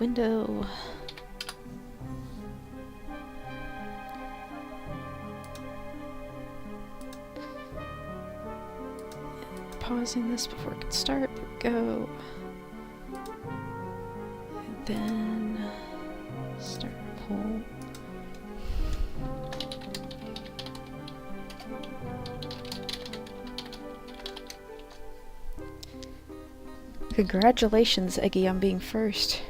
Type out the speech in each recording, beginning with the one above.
window. Pausing this before it can start. There we go. And then start a poll. Congratulations, Eggy, on being first.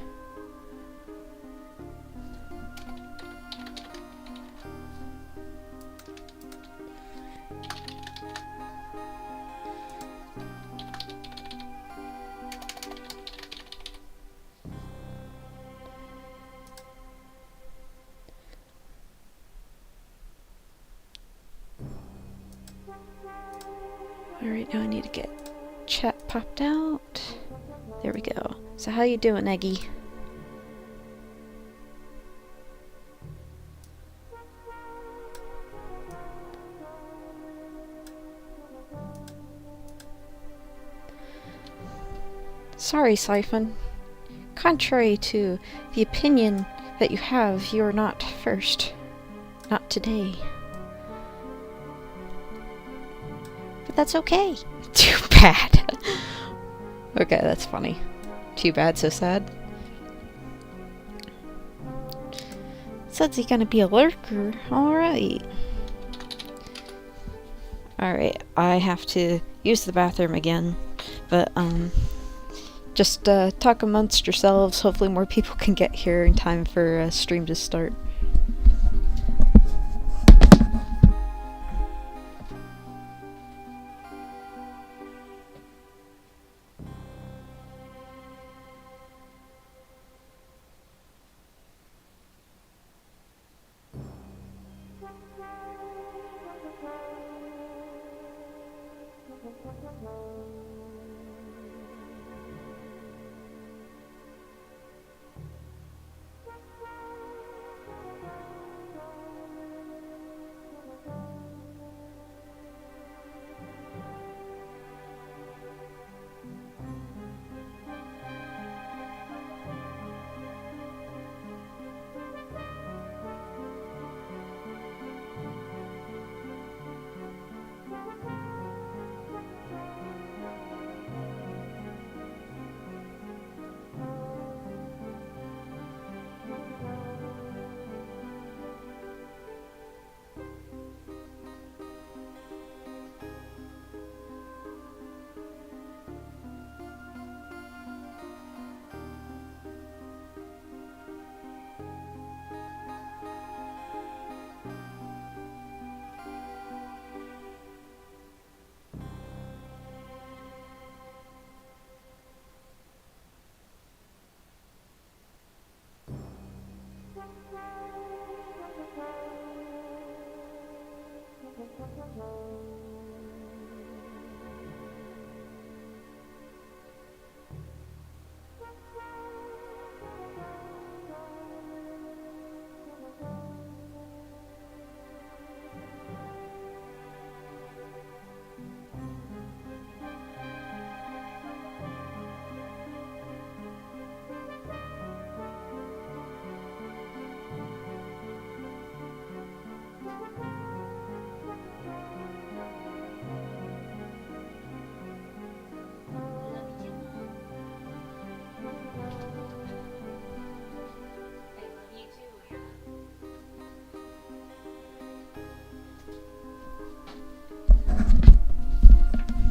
Alright, now I need to get chat popped out. There we go. So how you doing, Eggy? Sorry, Siphon. Contrary to the opinion that you have, you are not first. Not today. But that's okay. Too bad. Okay, that's funny. Too bad, so sad. Says he's gonna be a lurker. Alright. Alright, I have to use the bathroom again. But, just talk amongst yourselves. Hopefully more people can get here in time for stream to start.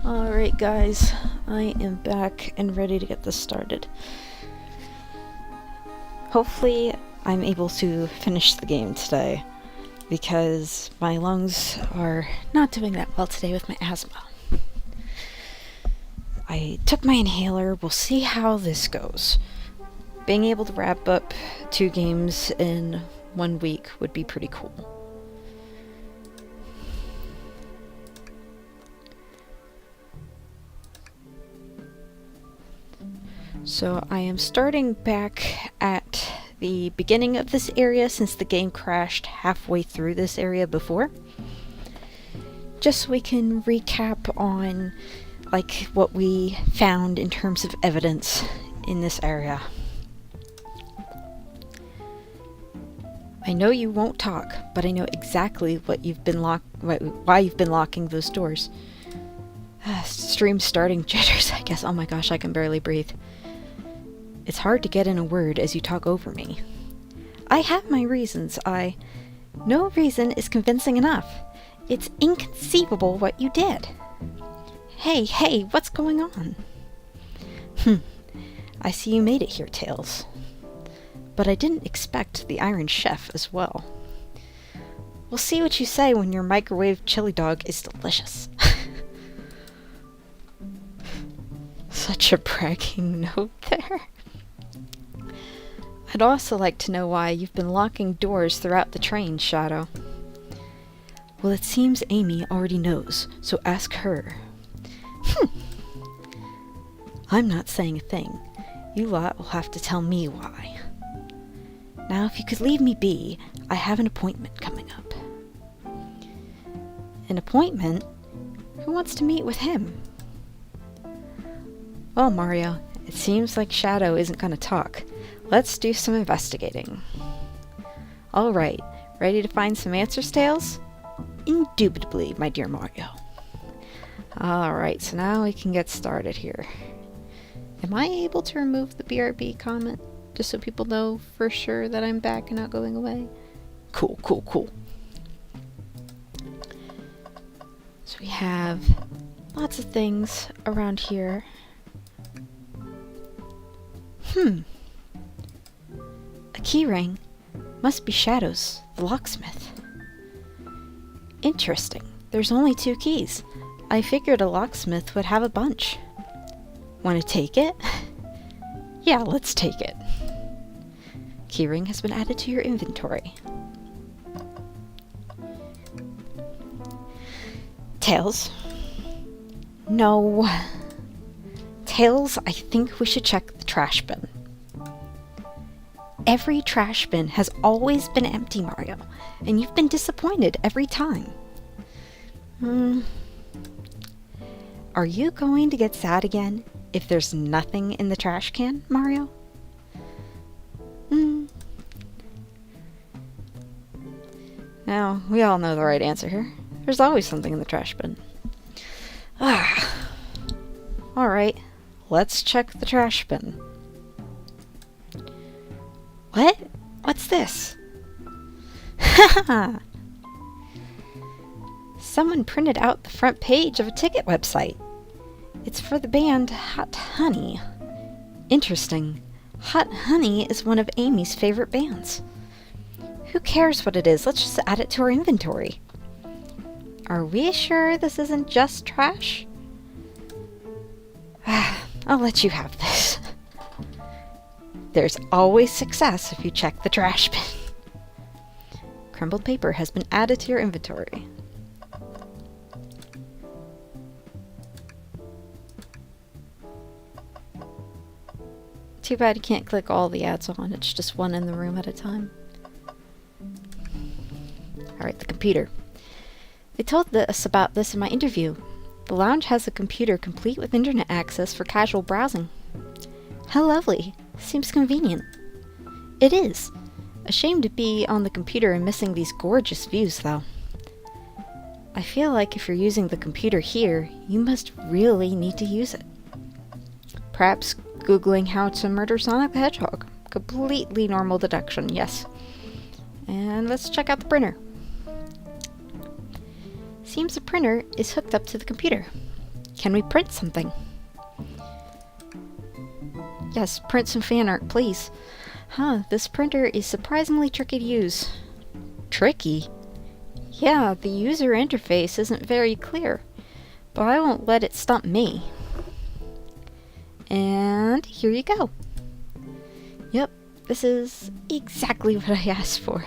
Alright guys, I am back and ready to get this started. Hopefully I'm able to finish the game today, because my lungs are not doing that well today with my asthma. I took my inhaler, we'll see how this goes. Being able to wrap up 2 games in 1 week would be pretty cool. So I am starting back at the beginning of this area since the game crashed halfway through this area before. Just so we can recap on like what we found in terms of evidence in this area. I know you won't talk, but I know exactly what why you've been locking those doors. Stream starting jitters, I guess. Oh my gosh, I can barely breathe. It's hard to get in a word as you talk over me. I have my reasons. No reason is convincing enough. It's inconceivable what you did. Hey, what's going on? I see you made it here, Tails. But I didn't expect the Iron Chef as well. We'll see what you say when your microwave chili dog is delicious. Such a bragging note there. I'd also like to know why you've been locking doors throughout the train, Shadow. Well, it seems Amy already knows, so ask her. I'm not saying a thing. You lot will have to tell me why. Now, if you could leave me be, I have an appointment coming up. An appointment? Who wants to meet with him? Well, Mario, it seems like Shadow isn't going to talk. Let's do some investigating. Alright, ready to find some answers, Tails? Indubitably, my dear Mario. Alright, so now we can get started here. Am I able to remove the BRB comment? Just so people know for sure that I'm back and not going away? Cool. So we have lots of things around here. A keyring. Must be Shadow's, the locksmith. Interesting. There's only 2 keys. I figured a locksmith would have a bunch. Want to take it? Yeah, let's take it. Keyring has been added to your inventory. Tails? No. Tails, I think we should check the trash bin. Every trash bin has always been empty, Mario, and you've been disappointed every time. Are you going to get sad again if there's nothing in the trash can, Mario? Now, we all know the right answer here. There's always something in the trash bin. Alright, let's check the trash bin. What? What's this? Haha! Someone printed out the front page of a ticket website. It's for the band Hot Honey. Interesting. Hot Honey is one of Amy's favorite bands. Who cares what it is? Let's just add it to our inventory. Are we sure this isn't just trash? I'll let you have this. There's always success if you check the trash bin. Crumbled paper has been added to your inventory. Too bad you can't click all the ads on. It's just one in the room at a time. Alright, the computer. They told us about this in my interview. The lounge has a computer complete with internet access for casual browsing. How lovely. Seems convenient. It is. A shame to be on the computer and missing these gorgeous views, though. I feel like if you're using the computer here, you must really need to use it. Perhaps Googling how to murder Sonic the Hedgehog. Completely normal deduction, yes. And let's check out the printer. Seems the printer is hooked up to the computer. Can we print something? Yes, print some fan art, please. This printer is surprisingly tricky to use. Tricky? Yeah, the user interface isn't very clear, but I won't let it stump me. And here you go. Yep, this is exactly what I asked for.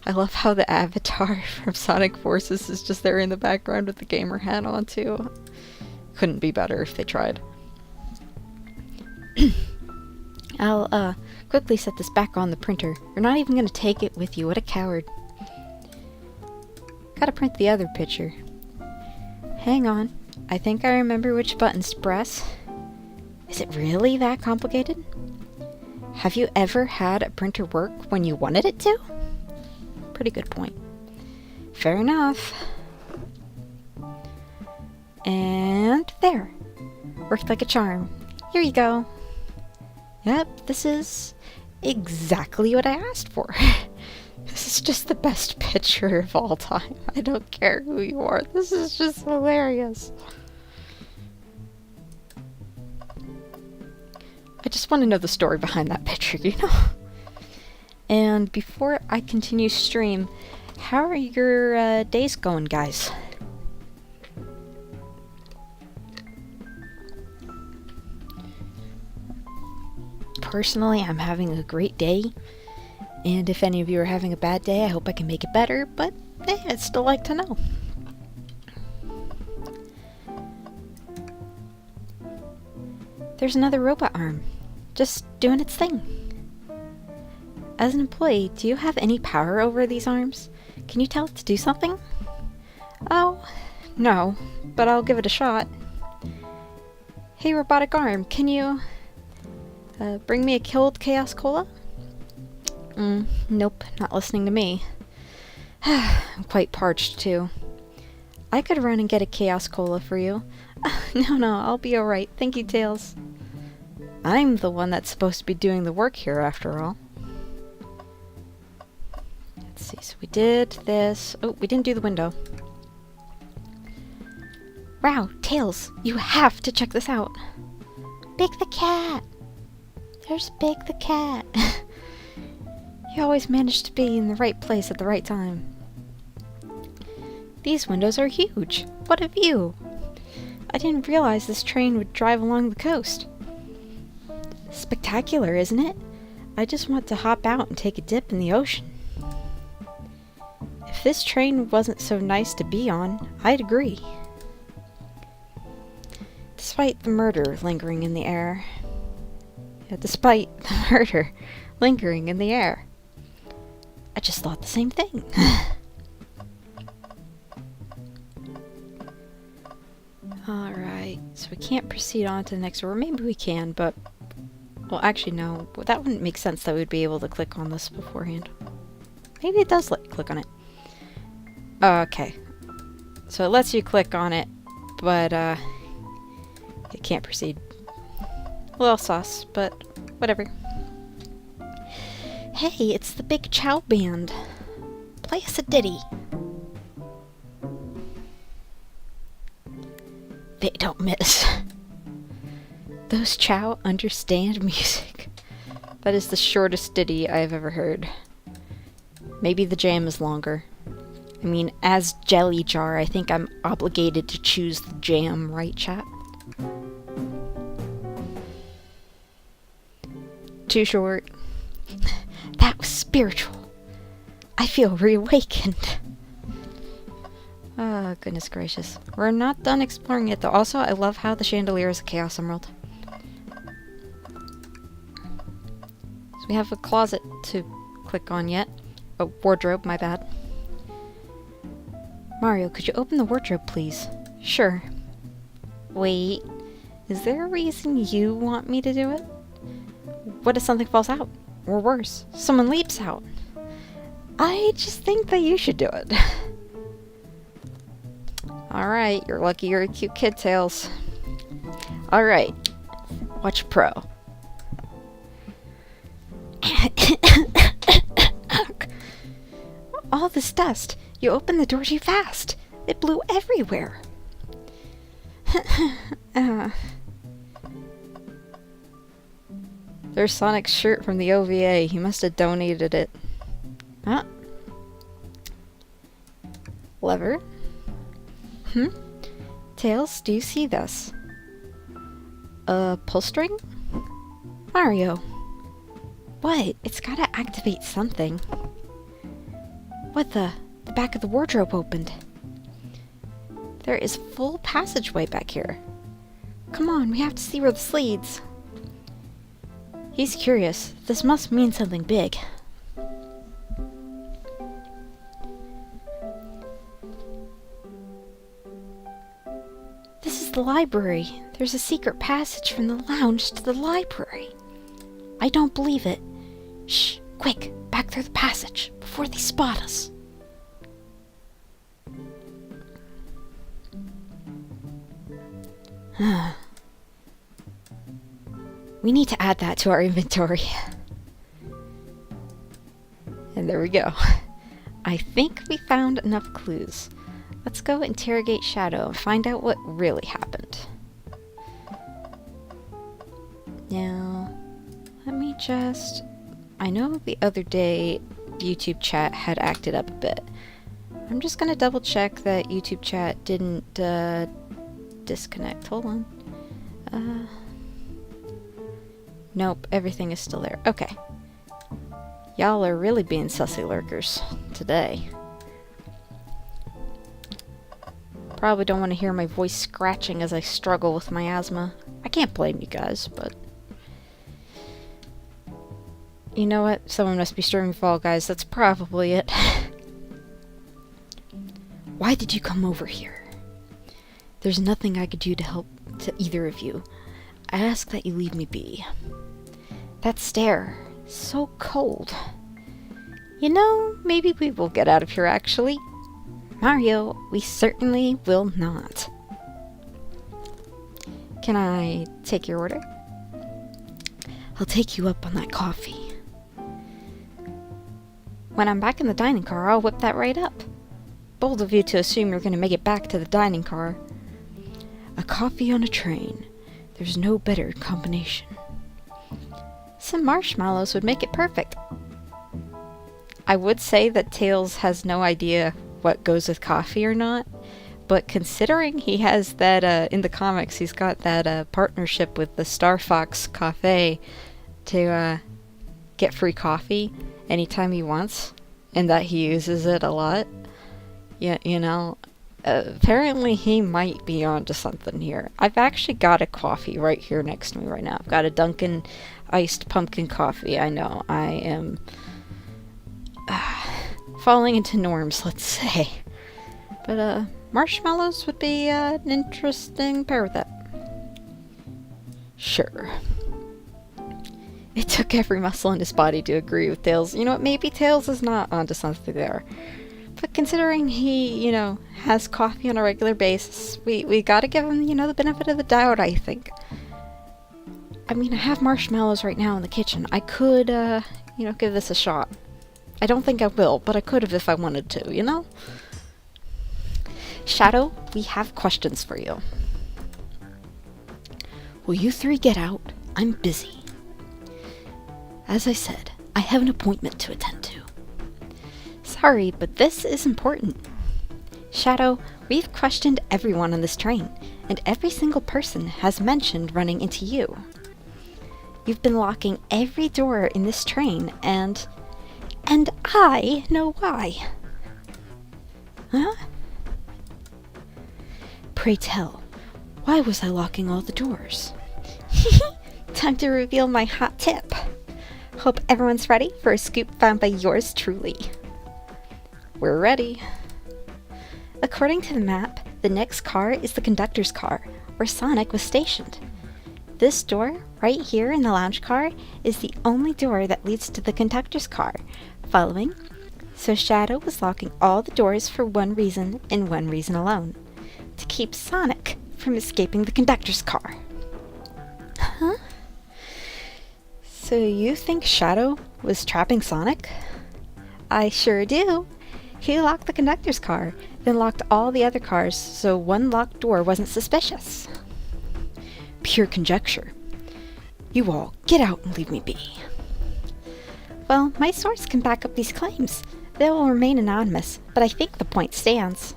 I love how the avatar from Sonic Forces is just there in the background with the gamer hat on too. Couldn't be better if they tried. I'll quickly set this back on the printer. You're not even gonna take it with you, what a coward. Gotta print the other picture. Hang on, I think I remember which buttons to press. Is it really that complicated? Have you ever had a printer work when you wanted it to? Pretty good point. Fair enough. And there. Worked like a charm. Here you go. Yep, this is exactly what I asked for. This is just the best picture of all time. I don't care who you are. This is just hilarious. I just want to know the story behind that picture, you know? And before I continue stream, how are your days going, guys? Personally, I'm having a great day. And if any of you are having a bad day, I hope I can make it better, but I'd still like to know. There's another robot arm, just doing its thing. As an employee, do you have any power over these arms? Can you tell it to do something? Oh, no, but I'll give it a shot. Hey, robotic arm, can you bring me a killed Chaos Cola? Nope, not listening to me. I'm quite parched, too. I could run and get a Chaos Cola for you. No, I'll be alright. Thank you, Tails. I'm the one that's supposed to be doing the work here, after all. Let's see, so we did this. Oh, we didn't do the window. Wow, Tails, you have to check this out. Big the cat. There's Big the cat. You always manage to be in the right place at the right time. These windows are huge. What a view! I didn't realize this train would drive along the coast. Spectacular, isn't it? I just want to hop out and take a dip in the ocean. If this train wasn't so nice to be on, I'd agree. Despite the murder lingering in the air. Despite the murder lingering in the air. I just thought the same thing. Alright, so we can't proceed on to the next door. Maybe we can, but... Well, actually, no. That wouldn't make sense that we'd be able to click on this beforehand. Maybe it does let you click on it. Okay. So it lets you click on it, but, it can't proceed. A little sus, but whatever. Hey, it's the Big Chow Band. Play us a ditty. They don't miss. Those Chow understand music. That is the shortest ditty I've ever heard. Maybe the jam is longer. I mean, as Jelly Jar, I think I'm obligated to choose the jam, right, chat? Too short. That was spiritual. I feel reawakened. Oh, goodness gracious. We're not done exploring it, though. Also, I love how the chandelier is a Chaos Emerald. So we have a closet to click on yet. Oh, wardrobe, my bad. Mario, could you open the wardrobe, please? Sure. Wait, is there a reason you want me to do it? What if something falls out? Or worse, someone leaps out? I just think that you should do it. Alright, you're lucky you're a cute kid, Tails. Alright, watch Pro. All this dust. You opened the door too fast. It blew everywhere. There's Sonic's shirt from the OVA. He must have donated it. Huh? Lever? Tails, do you see this? A pull string? Mario. What? It's gotta activate something. What the? The back of the wardrobe opened. There is full passageway back here. Come on, we have to see where this leads. He's curious. This must mean something big. This is the library. There's a secret passage from the lounge to the library. I don't believe it. Shh, Quick, back through the passage, before they spot us. We need to add that to our inventory. And there we go. I think we found enough clues. Let's go interrogate Shadow and find out what really happened. Now, let me just... I know the other day YouTube chat had acted up a bit. I'm just gonna double check that YouTube chat didn't disconnect. Hold on. Nope, everything is still there. Okay. Y'all are really being sussy lurkers today. Probably don't want to hear my voice scratching as I struggle with my asthma. I can't blame you guys, but... You know what? Someone must be streaming Fall Guys. That's probably it. Why did you come over here? There's nothing I could do to help to either of you. I ask that you leave me be. That stare, so cold. You know, maybe we will get out of here actually. Mario, we certainly will not. Can I take your order? I'll take you up on that coffee. When I'm back in the dining car, I'll whip that right up. Bold of you to assume you're going to make it back to the dining car. A coffee on a train. There's no better combination. Some marshmallows would make it perfect. I would say that Tails has no idea what goes with coffee or not, but considering he has that, in the comics, he's got that partnership with the Star Fox Cafe to get free coffee anytime he wants, and that he uses it a lot. Yeah, you know, apparently he might be onto something here. I've actually got a coffee right here next to me right now. I've got a Dunkin' iced pumpkin coffee. I know, I am falling into norms, let's say. But, marshmallows would be an interesting pair with that. Sure. It took every muscle in his body to agree with Tails. You know what, maybe Tails is not onto something there. But considering he, you know, has coffee on a regular basis, we gotta give him, you know, the benefit of the doubt, I think. I mean, I have marshmallows right now in the kitchen. I could, you know, give this a shot. I don't think I will, but I could have if I wanted to, you know? Shadow, we have questions for you. Will you three get out? I'm busy. As I said, I have an appointment to attend to. Sorry, but this is important. Shadow, we've questioned everyone on this train, and every single person has mentioned running into you. You've been locking every door in this train, and I know why. Huh? Pray tell, why was I locking all the doors? Time to reveal my hot tip. Hope everyone's ready for a scoop found by yours truly. We're ready. According to the map, the next car is the conductor's car, where Sonic was stationed. This door, right here in the lounge car, is the only door that leads to the conductor's car. Following? So Shadow was locking all the doors for one reason and one reason alone. To keep Sonic from escaping the conductor's car. Huh? So you think Shadow was trapping Sonic? I sure do. He locked the conductor's car, then locked all the other cars so one locked door wasn't suspicious. Pure conjecture. You all, get out and leave me be. Well, my source can back up these claims. They will remain anonymous, but I think the point stands.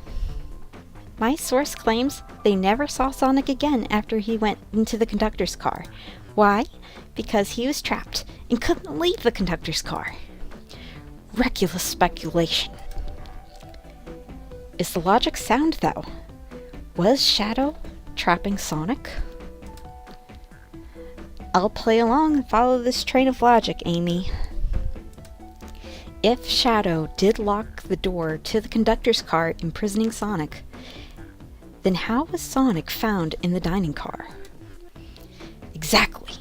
My source claims they never saw Sonic again after he went into the conductor's car. Why? Because he was trapped and couldn't leave the conductor's car. Reckless speculation. Is the logic sound, though? Was Shadow trapping Sonic? I'll play along and follow this train of logic, Amy. If Shadow did lock the door to the conductor's car, imprisoning Sonic, then how was Sonic found in the dining car? Exactly.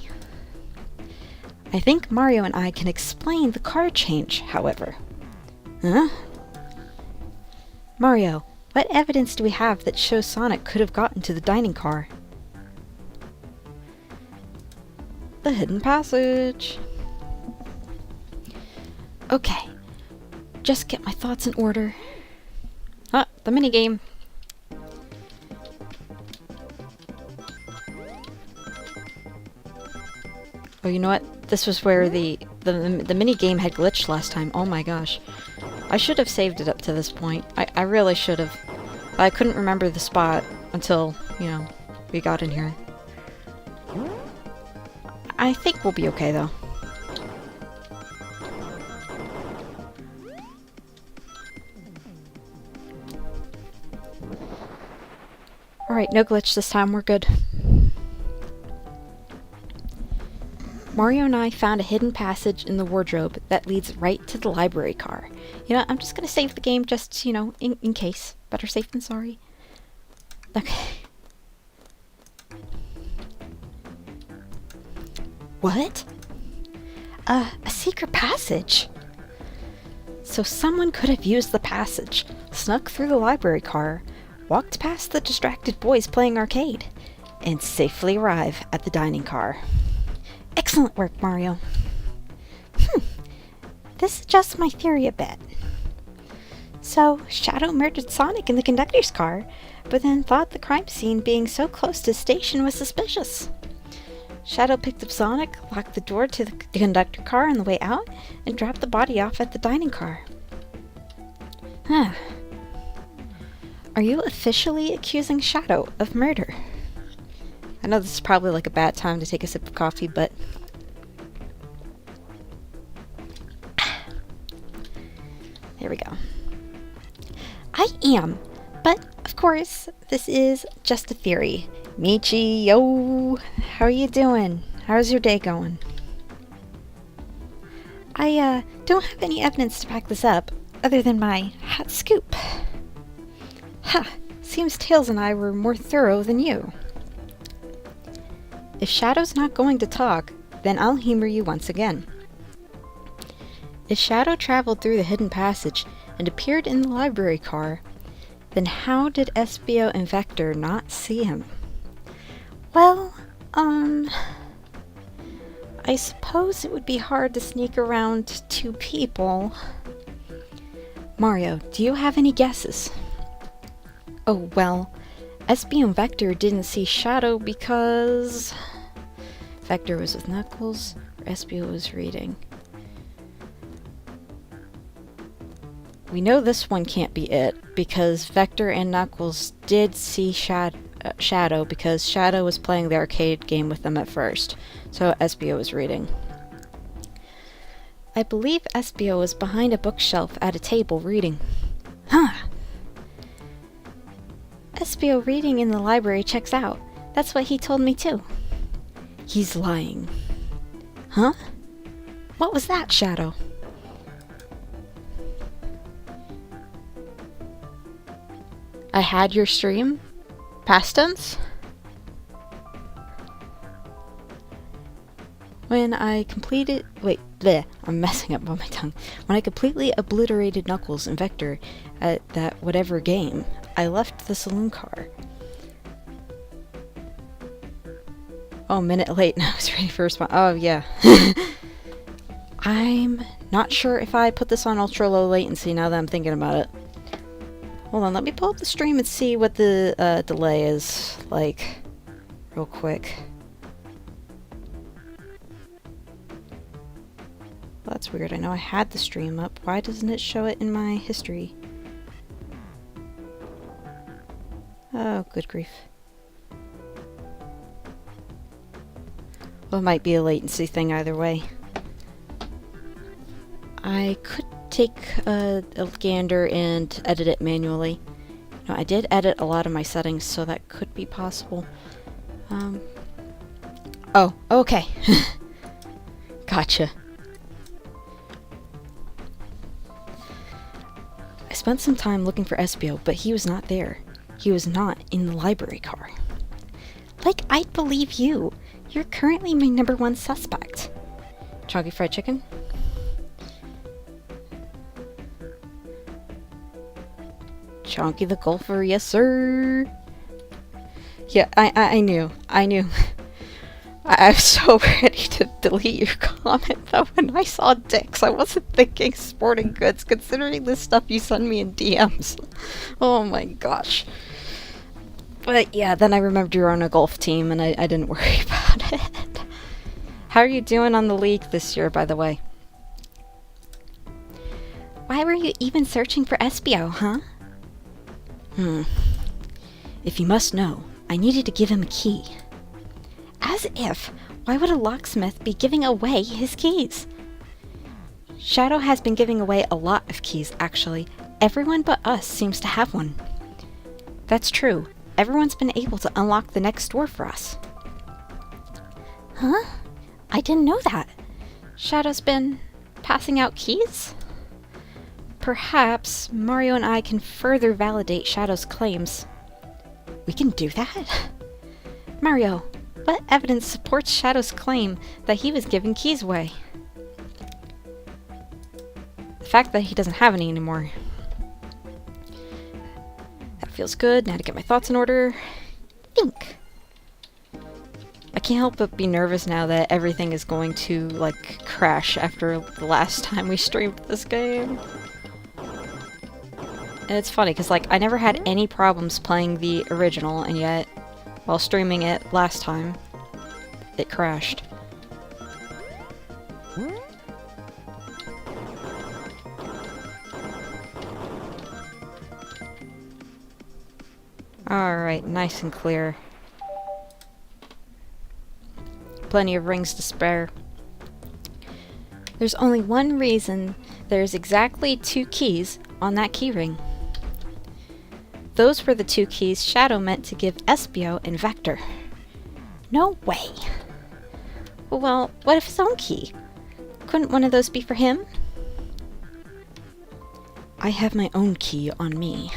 I think Mario and I can explain the car change, however. Huh? Mario, what evidence do we have that shows Sonic could have gotten to the dining car? The hidden passage. Okay, just get my thoughts in order. Ah, the minigame. Oh, you know what? This was where the minigame had glitched last time. Oh my gosh. I should have saved it up to this point. I really should have. I couldn't remember the spot until, you know, we got in here. I think we'll be okay, though. Alright, no glitch this time. We're good. Mario and I found a hidden passage in the wardrobe that leads right to the library car. You know, I'm just gonna save the game just, you know, in case. Better safe than sorry. Okay. What? A secret passage? So someone could have used the passage, snuck through the library car, walked past the distracted boys playing arcade, and safely arrive at the dining car. Excellent work, Mario. This adjusts my theory a bit. So, Shadow murdered Sonic in the conductor's car, but then thought the crime scene being so close to the station was suspicious. Shadow picked up Sonic, locked the door to the conductor car on the way out, and dropped the body off at the dining car. Huh. Are you officially accusing Shadow of murder? I know this is probably like a bad time to take a sip of coffee, but... There we go. I am, but of course, this is just a theory. Michi, yo! How are you doing? How's your day going? I, don't have any evidence to back this up, other than my hot scoop. Ha! Seems Tails and I were more thorough than you. If Shadow's not going to talk, then I'll humor you once again. If Shadow traveled through the hidden passage and appeared in the library car, then how did Espio and Vector not see him? Well, I suppose it would be hard to sneak around two people. Mario, do you have any guesses? Oh, well, Espio and Vector didn't see Shadow because... Vector was with Knuckles, or Espio was reading. We know this one can't be it, because Vector and Knuckles did see Shadow, because Shadow was playing the arcade game with them at first, so Espio was reading. I believe Espio was behind a bookshelf at a table reading. Huh! Espio reading in the library checks out. That's what he told me too. He's lying. Huh? What was that, Shadow? I had your stream? Past tense? When I completed... Wait, bleh, I'm messing up on my tongue. When I completely obliterated Knuckles and Vector at that whatever game, I left the saloon car. Oh, a minute late and I was ready for a response. Oh, yeah. I'm not sure if I put this on ultra low latency now that I'm thinking about it. Hold on, let me pull up the stream and see what the delay is like real quick. Well, that's weird. I know I had the stream up. Why doesn't it show it in my history? Oh, good grief. Well, it might be a latency thing either way. I could take a gander and edit it manually. No, I did edit a lot of my settings, so that could be possible. Oh, okay. Gotcha. I spent some time looking for Espio, but he was not there. He was not in the library car. Like, I'd believe you. You're currently my #1 suspect. Chunky fried chicken? Chunky the golfer, yes sir! Yeah, I knew. I was so ready to delete your comment though when I saw dicks. I wasn't thinking sporting goods considering the stuff you send me in DMs. Oh my gosh. But yeah, then I remembered you were on a golf team and I didn't worry about it. How are you doing on the league this year, by the way? Why were you even searching for Espio, huh? If you must know, I needed to give him a key. As if! Why would a locksmith be giving away his keys? Shadow has been giving away a lot of keys, actually. Everyone but us seems to have one. That's true. Everyone's been able to unlock the next door for us. Huh? I didn't know that. Shadow's been passing out keys? Perhaps Mario and I can further validate Shadow's claims. We can do that? Mario, what evidence supports Shadow's claim that he was giving keys away? The fact that he doesn't have any anymore. That feels good. Now to get my thoughts in order. Think. I can't help but be nervous now that everything is going to, like, crash after the last time we streamed this game. And it's funny, because, like, I never had any problems playing the original, and yet, while streaming it last time, it crashed. Alright, nice and clear. Plenty of rings to spare. There's only one reason there's exactly 2 keys on that keyring. Those were the 2 keys Shadow meant to give Espio and Vector. No way! Well, what if his own key? Couldn't one of those be for him? I have my own key on me.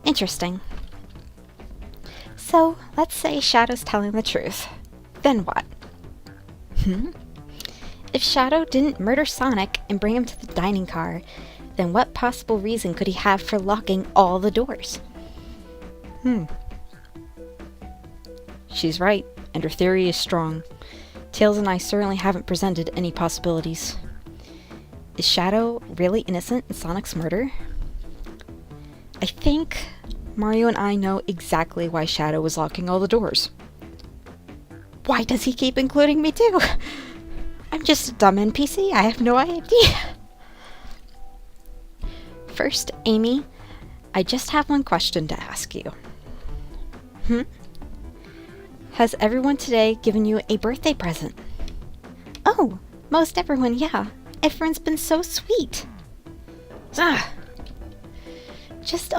Interesting. So, let's say Shadow's telling the truth. Then what? If Shadow didn't murder Sonic and bring him to the dining car, then what possible reason could he have for locking all the doors? She's right, and her theory is strong. Tails and I certainly haven't presented any possibilities. Is Shadow really innocent in Sonic's murder? I think Mario and I know exactly why Shadow was locking all the doors. Why does he keep including me too? I'm just a dumb NPC, I have no idea. First, Amy, I just have one question to ask you. Has everyone today given you a birthday present? Oh, most everyone, yeah. Everyone's been so sweet. Just,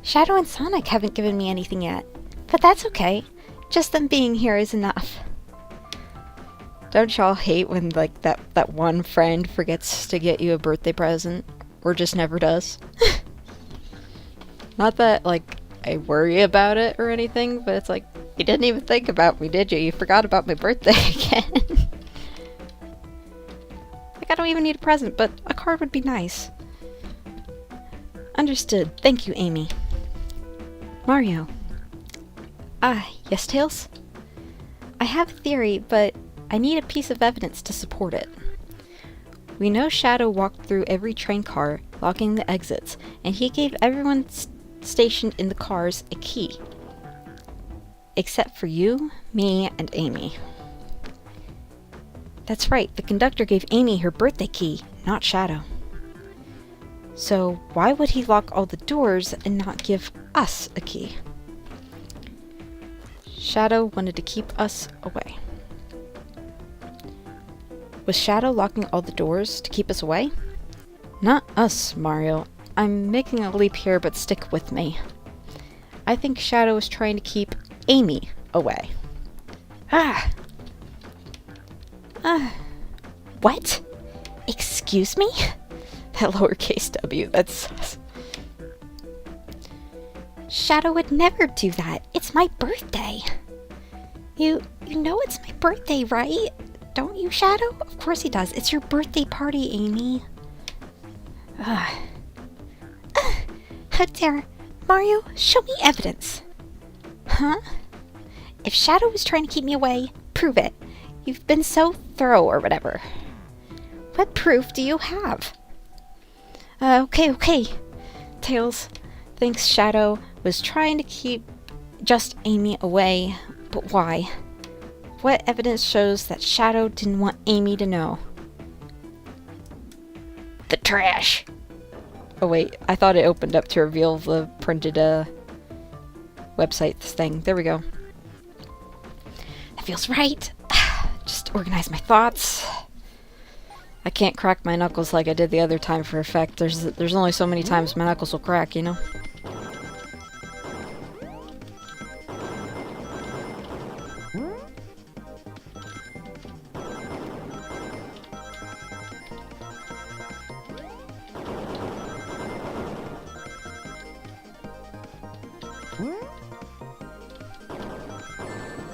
Shadow and Sonic haven't given me anything yet. But that's okay. Just them being here is enough. Don't y'all hate when, like, that one friend forgets to get you a birthday present? Or just never does? Not that, like, I worry about it or anything, but it's like, you didn't even think about me, did you? You forgot about my birthday again. Like, I don't even need a present, but a card would be nice. Understood. Thank you, Amy. Mario. Yes, Tails? I have a theory, but I need a piece of evidence to support it. We know Shadow walked through every train car, locking the exits, and he gave everyone stationed in the cars a key. Except for you, me, and Amy. That's right, the conductor gave Amy her birthday key, not Shadow. So why would he lock all the doors and not give us a key? Shadow wanted to keep us away. Was Shadow locking all the doors to keep us away? Not us, Mario. I'm making a leap here, but stick with me. I think Shadow is trying to keep Amy away. What? Excuse me? That lowercase w, that's... Shadow would never do that. It's my birthday. You know it's my birthday, right? Don't you, Shadow? Of course he does. It's your birthday party, Amy. Ugh. How dare. Mario, show me evidence. Huh? If Shadow was trying to keep me away, prove it. You've been so thorough or whatever. What proof do you have? Okay. Tails thinks Shadow was trying to keep just Amy away, but why? What evidence shows that Shadow didn't want Amy to know? The trash! Oh wait, I thought it opened up to reveal the printed website thing. There we go. That feels right. Just organize my thoughts. I can't crack my knuckles like I did the other time for effect. There's only so many times my knuckles will crack, you know?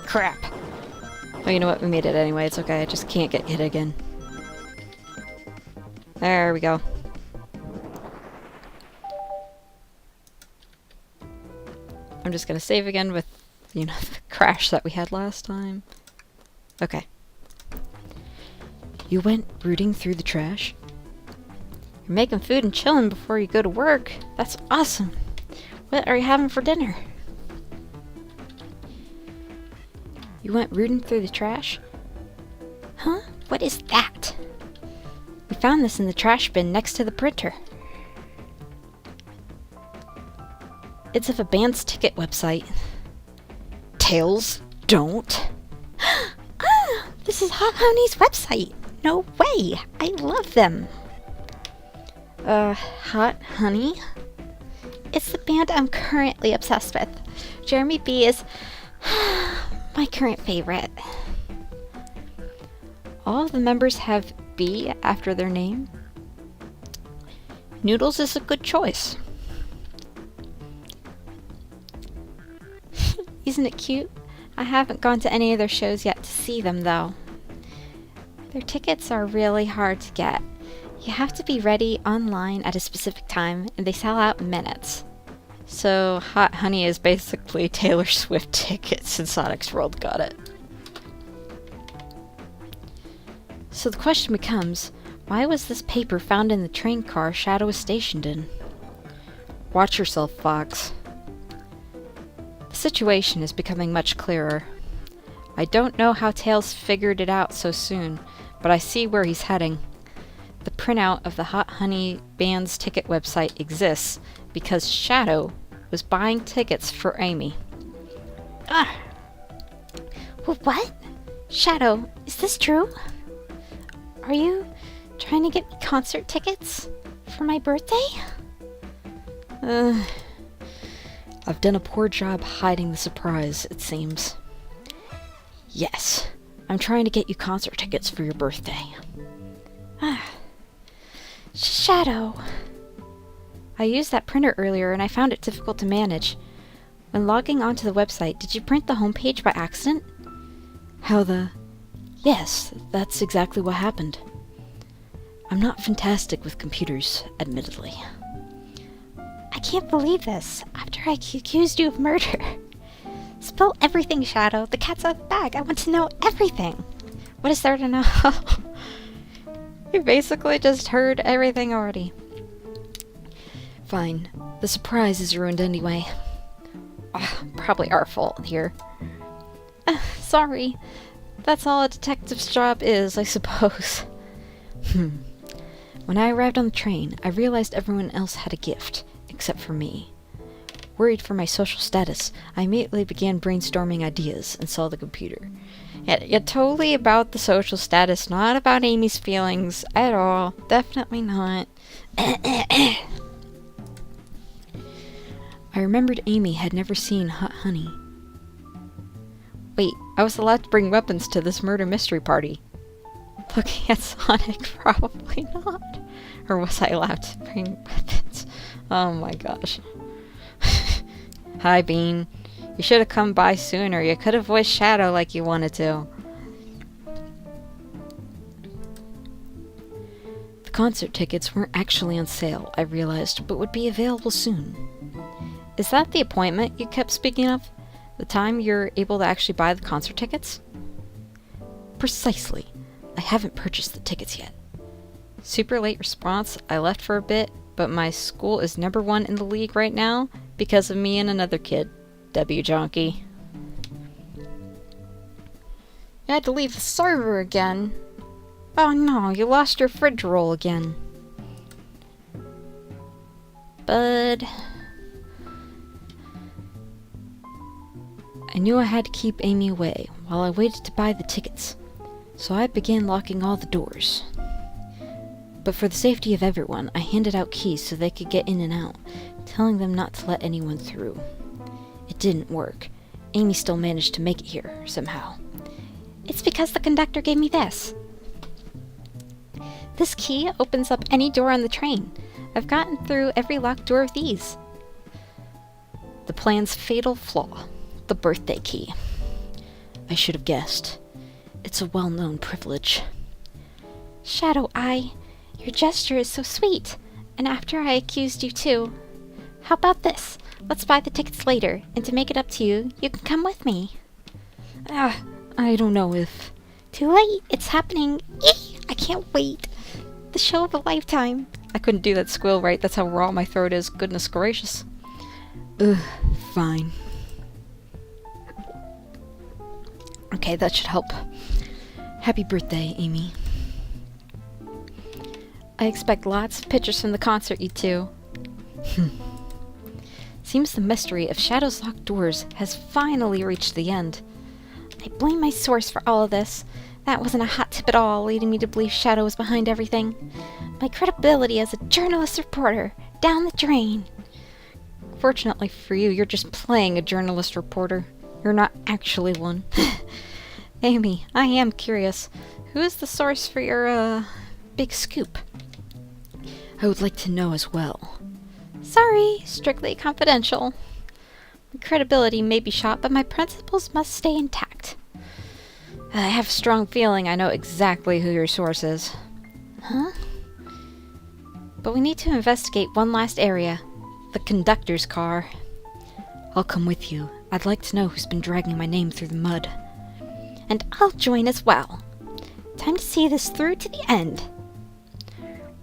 Crap. Oh, you know what? We made it anyway. It's okay. I just can't get hit again. There we go. I'm just gonna save again with, you know, the crash that we had last time. Okay. You went rooting through the trash? You're making food and chilling before you go to work. That's awesome. What are you having for dinner? You went rooting through the trash? Huh? What is that? We found this in the trash bin next to the printer. It's of a band's ticket website. Tails, don't. This is Hot Honey's website. No way. I love them. Hot Honey? It's the band I'm currently obsessed with. Jeremy B is my current favorite. All of the members have B after their name. Noodles is a good choice. Isn't it cute? I haven't gone to any of their shows yet to see them, though. Their tickets are really hard to get. You have to be ready online at a specific time, and they sell out in minutes. So, Hot Honey is basically Taylor Swift tickets in Sonic's World. Got it. So the question becomes, why was this paper found in the train car Shadow was stationed in? Watch yourself, Fox. The situation is becoming much clearer. I don't know how Tails figured it out so soon, but I see where he's heading. The printout of the Hot Honey Band's ticket website exists because Shadow was buying tickets for Amy. Ah! What? Shadow, is this true? Are you trying to get me concert tickets for my birthday? I've done a poor job hiding the surprise, it seems. Yes, I'm trying to get you concert tickets for your birthday. Shadow. I used that printer earlier and I found it difficult to manage. When logging onto the website, did you print the homepage by accident? Yes, that's exactly what happened. I'm not fantastic with computers, admittedly. I can't believe this, after I accused you of murder. Spill everything, Shadow. The cat's out of the bag. I want to know everything. What is there to know? You basically just heard everything already. Fine. The surprise is ruined anyway. Probably our fault here. Sorry. That's all a detective's job is, I suppose. When I arrived on the train, I realized everyone else had a gift, except for me. Worried for my social status, I immediately began brainstorming ideas and saw the computer. Yeah, totally about the social status, not about Amy's feelings at all. Definitely not. I remembered Amy had never seen Hot Honey. Wait, I was allowed to bring weapons to this murder mystery party. Looking at Sonic, probably not. Or was I allowed to bring weapons? Oh my gosh. Hi, Bean. You should have come by sooner. You could have voiced Shadow like you wanted to. concert tickets weren't actually on sale, I realized, but would be available soon. Is that the appointment you kept speaking of? The time you're able to actually buy the concert tickets? Precisely. I haven't purchased the tickets yet. Super late response. I left for a bit, but my school is #1 in the league right now because of me and another kid. W Jonky. You had to leave the server again. Oh no, you lost your fridge roll again. Bud. I knew I had to keep Amy away while I waited to buy the tickets, so I began locking all the doors. But for the safety of everyone, I handed out keys so they could get in and out, telling them not to let anyone through. It didn't work. Amy still managed to make it here, somehow. It's because the conductor gave me this. This key opens up any door on the train. I've gotten through every locked door of these. The plan's fatal flaw. The birthday key. I should have guessed. It's a well-known privilege. Shadow Eye, your gesture is so sweet. And after I accused you too. How about this? Let's buy the tickets later, and to make it up to you, you can come with me. I don't know if... Too late, it's happening. Eee! I can't wait. The show of a lifetime. I couldn't do that squeal right, that's how raw my throat is, goodness gracious. Fine. Okay, that should help. Happy birthday, Amy. I expect lots of pictures from the concert, you two. Seems the mystery of Shadow's locked doors has finally reached the end. I blame my source for all of this. That wasn't a hot tip at all, leading me to believe Shadow was behind everything. My credibility as a journalist reporter, down the drain. Fortunately for you, you're just playing a journalist reporter. You're not actually one. Amy, I am curious. Who is the source for your, big scoop? I would like to know as well. Sorry, strictly confidential. My credibility may be shot, but my principles must stay intact. I have a strong feeling I know exactly who your source is. Huh? But we need to investigate one last area. The conductor's car. I'll come with you. I'd like to know who's been dragging my name through the mud. And I'll join as well. Time to see this through to the end.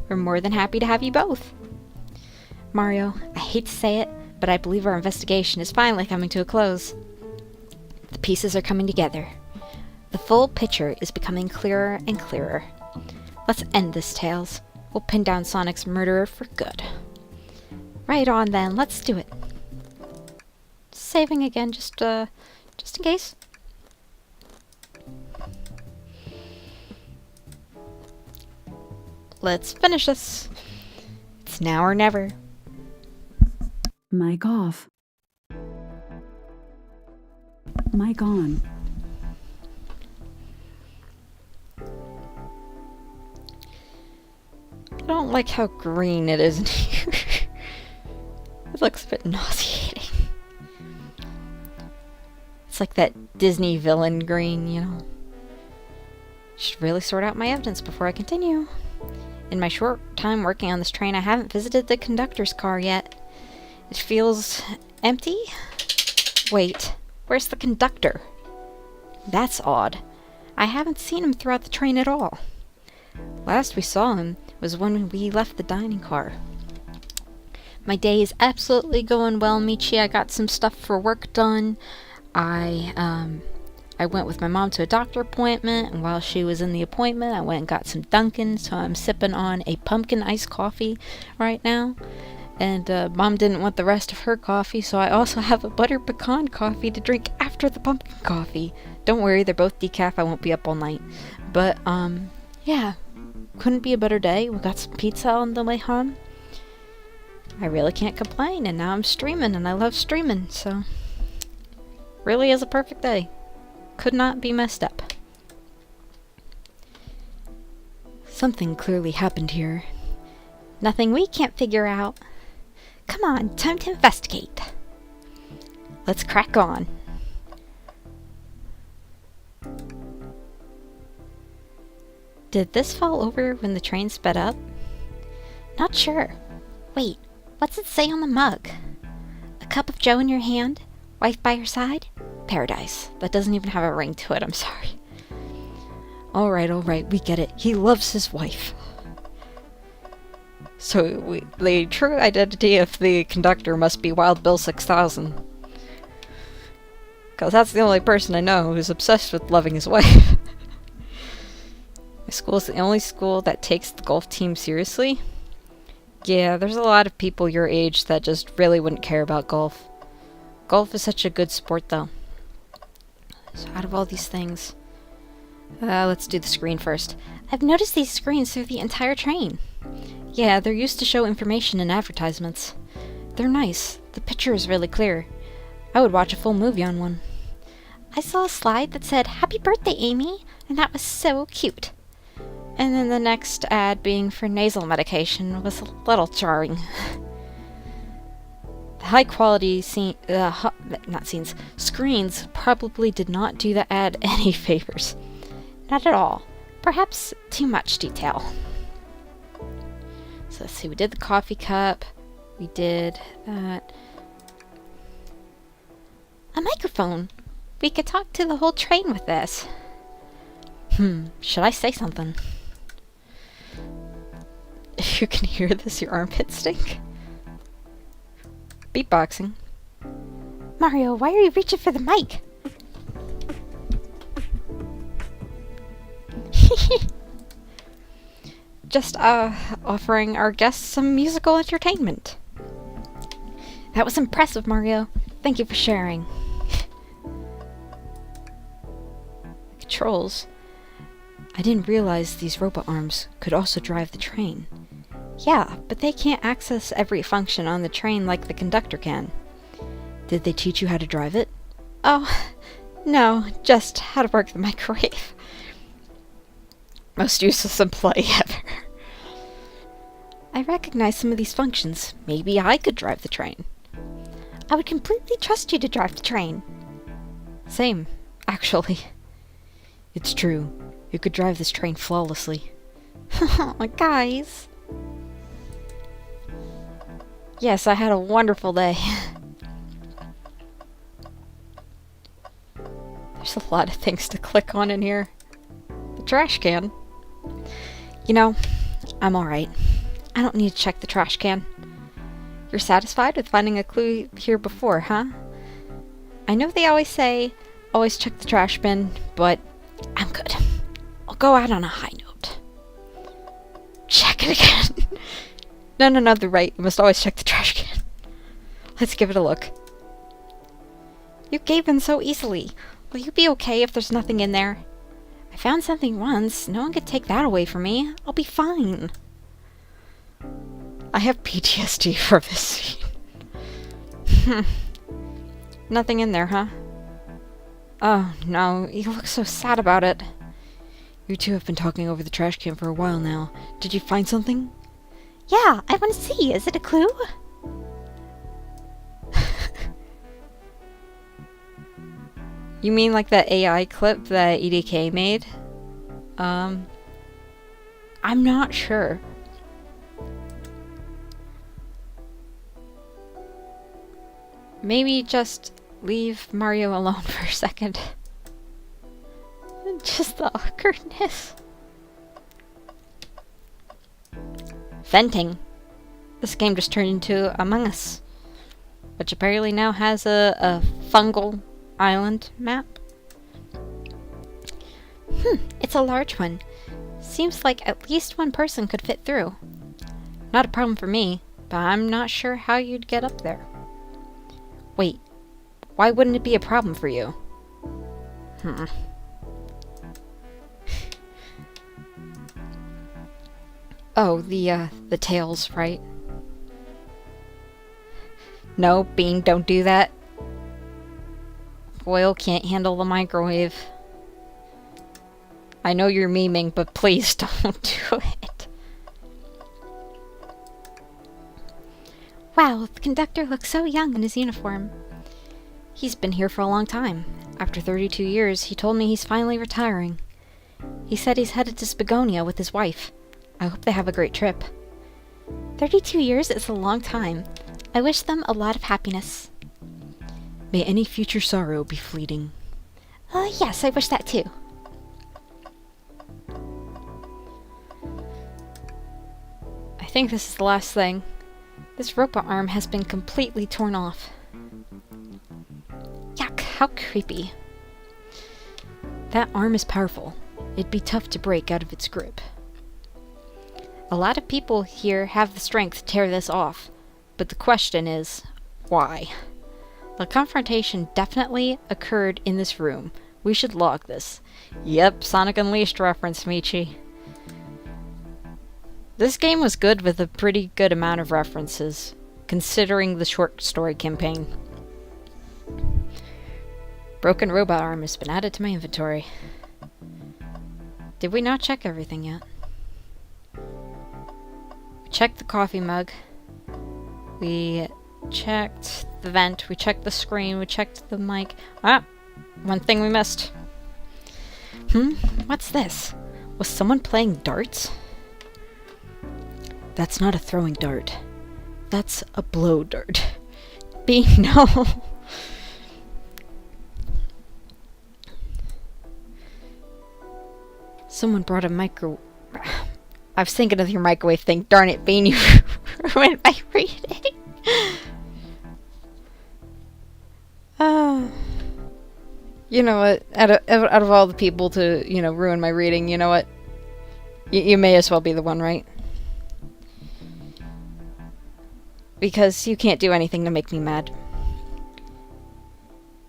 We're more than happy to have you both. Mario, I hate to say it, but I believe our investigation is finally coming to a close. The pieces are coming together. The full picture is becoming clearer and clearer. Let's end this, Tails. We'll pin down Sonic's murderer for good. Right on then, let's do it. Saving again, just in case. Let's finish this. It's now or never. Mic off. Mic on. I don't like how green it is in here. It looks a bit nauseating. It's like that Disney villain green, you know. Should really sort out my evidence before I continue. In my short time working on this train, I haven't visited the conductor's car yet. It feels empty? Wait, where's the conductor? That's odd. I haven't seen him throughout the train at all. Last we saw him was when we left the dining car. My day is absolutely going well, Michi. I got some stuff for work done. I went with my mom to a doctor appointment, and while she was in the appointment, I went and got some Dunkin', so I'm sipping on a pumpkin iced coffee right now. And Mom didn't want the rest of her coffee, so I also have a butter pecan coffee to drink after the pumpkin coffee. Don't worry, they're both decaf. I won't be up all night. But, yeah. Couldn't be a better day. We got some pizza on the way home. I really can't complain, and now I'm streaming, and I love streaming, so... Really is a perfect day. Could not be messed up. Something clearly happened here. Nothing we can't figure out. Come on, time to investigate. Let's crack on. Did this fall over when the train sped up? Not sure. Wait, what's it say on the mug? A cup of joe in your hand? Wife by your side? Paradise. That doesn't even have a ring to it, I'm sorry. Alright, we get it. He loves his wife. So, the true identity of the conductor must be Wild Bill 6000. Because that's the only person I know who's obsessed with loving his wife. My school is the only school that takes the golf team seriously. Yeah, there's a lot of people your age that just really wouldn't care about golf. Golf is such a good sport, though. So out of all these things... let's do the screen first. I've noticed these screens through the entire train. Yeah, they're used to show information in advertisements. They're nice. The picture is really clear. I would watch a full movie on one. I saw a slide that said, "Happy birthday, Amy," and that was so cute. And then the next ad being for nasal medication was a little jarring. The high quality screens probably did not do the ad any favors. Not at all. Perhaps too much detail. So let's see, we did the coffee cup. We did that. A microphone! We could talk to the whole train with this. Should I say something? If you can hear this, your armpits stink. Beatboxing. Mario, why are you reaching for the mic? Just, offering our guests some musical entertainment. That was impressive, Mario. Thank you for sharing. Controls. I didn't realize these robot arms could also drive the train. Yeah, but they can't access every function on the train like the conductor can. Did they teach you how to drive it? Oh, no, just how to work the microwave. Most useless employee ever. I recognize some of these functions. Maybe I could drive the train. I would completely trust you to drive the train. Same, actually. It's true. You could drive this train flawlessly. Guys. Yes, I had a wonderful day. There's a lot of things to click on in here. The trash can. You know, I'm alright. I don't need to check the trash can. You're satisfied with finding a clue here before, huh? I know they always say, always check the trash bin, but I'm good. I'll go out on a high note. Check it again. No, they're right. You must always check the trash can. Let's give it a look. You gave in so easily. Will you be okay if there's nothing in there? I found something once. No one could take that away from me. I'll be fine. I have PTSD from this scene. Nothing in there, huh? Oh, no. You look so sad about it. You two have been talking over the trash can for a while now. Did you find something? Yeah, I want to see. Is it a clue? You mean like that AI clip that EDK made? I'm not sure. Maybe just leave Mario alone for a second. Just the awkwardness. Venting. This game just turned into Among Us, which apparently now has a fungal island map. It's a large one. Seems like at least one person could fit through. Not a problem for me, but I'm not sure how you'd get up there. Wait, why wouldn't it be a problem for you? Oh, the tails, right? No, Bean, don't do that. Foil can't handle the microwave. I know you're memeing, but please don't do it. Wow, the conductor looks so young in his uniform. He's been here for a long time. After 32 years, he told me he's finally retiring. He said he's headed to Spagonia with his wife. I hope they have a great trip. 32 years is a long time. I wish them a lot of happiness. May any future sorrow be fleeting. Yes, I wish that too. I think this is the last thing. This robot arm has been completely torn off. Yuck, how creepy. That arm is powerful. It'd be tough to break out of its grip. A lot of people here have the strength to tear this off, but the question is, why? The confrontation definitely occurred in this room. We should log this. Yep, Sonic Unleashed reference, Michi. This game was good with a pretty good amount of references, considering the short story campaign. Broken robot arm has been added to my inventory. Did we not check everything yet? We checked the coffee mug. We checked the vent. We checked the screen. We checked the mic. Ah! One thing we missed. What's this? Was someone playing darts? That's not a throwing dart. That's a blow dart. B, no. Someone brought a micro... I was thinking of your microwave thing. Darn it, Bean, you ruined my reading. You know what? Out of all the people to, ruin my reading, you know what? You may as well be the one, right? Because you can't do anything to make me mad.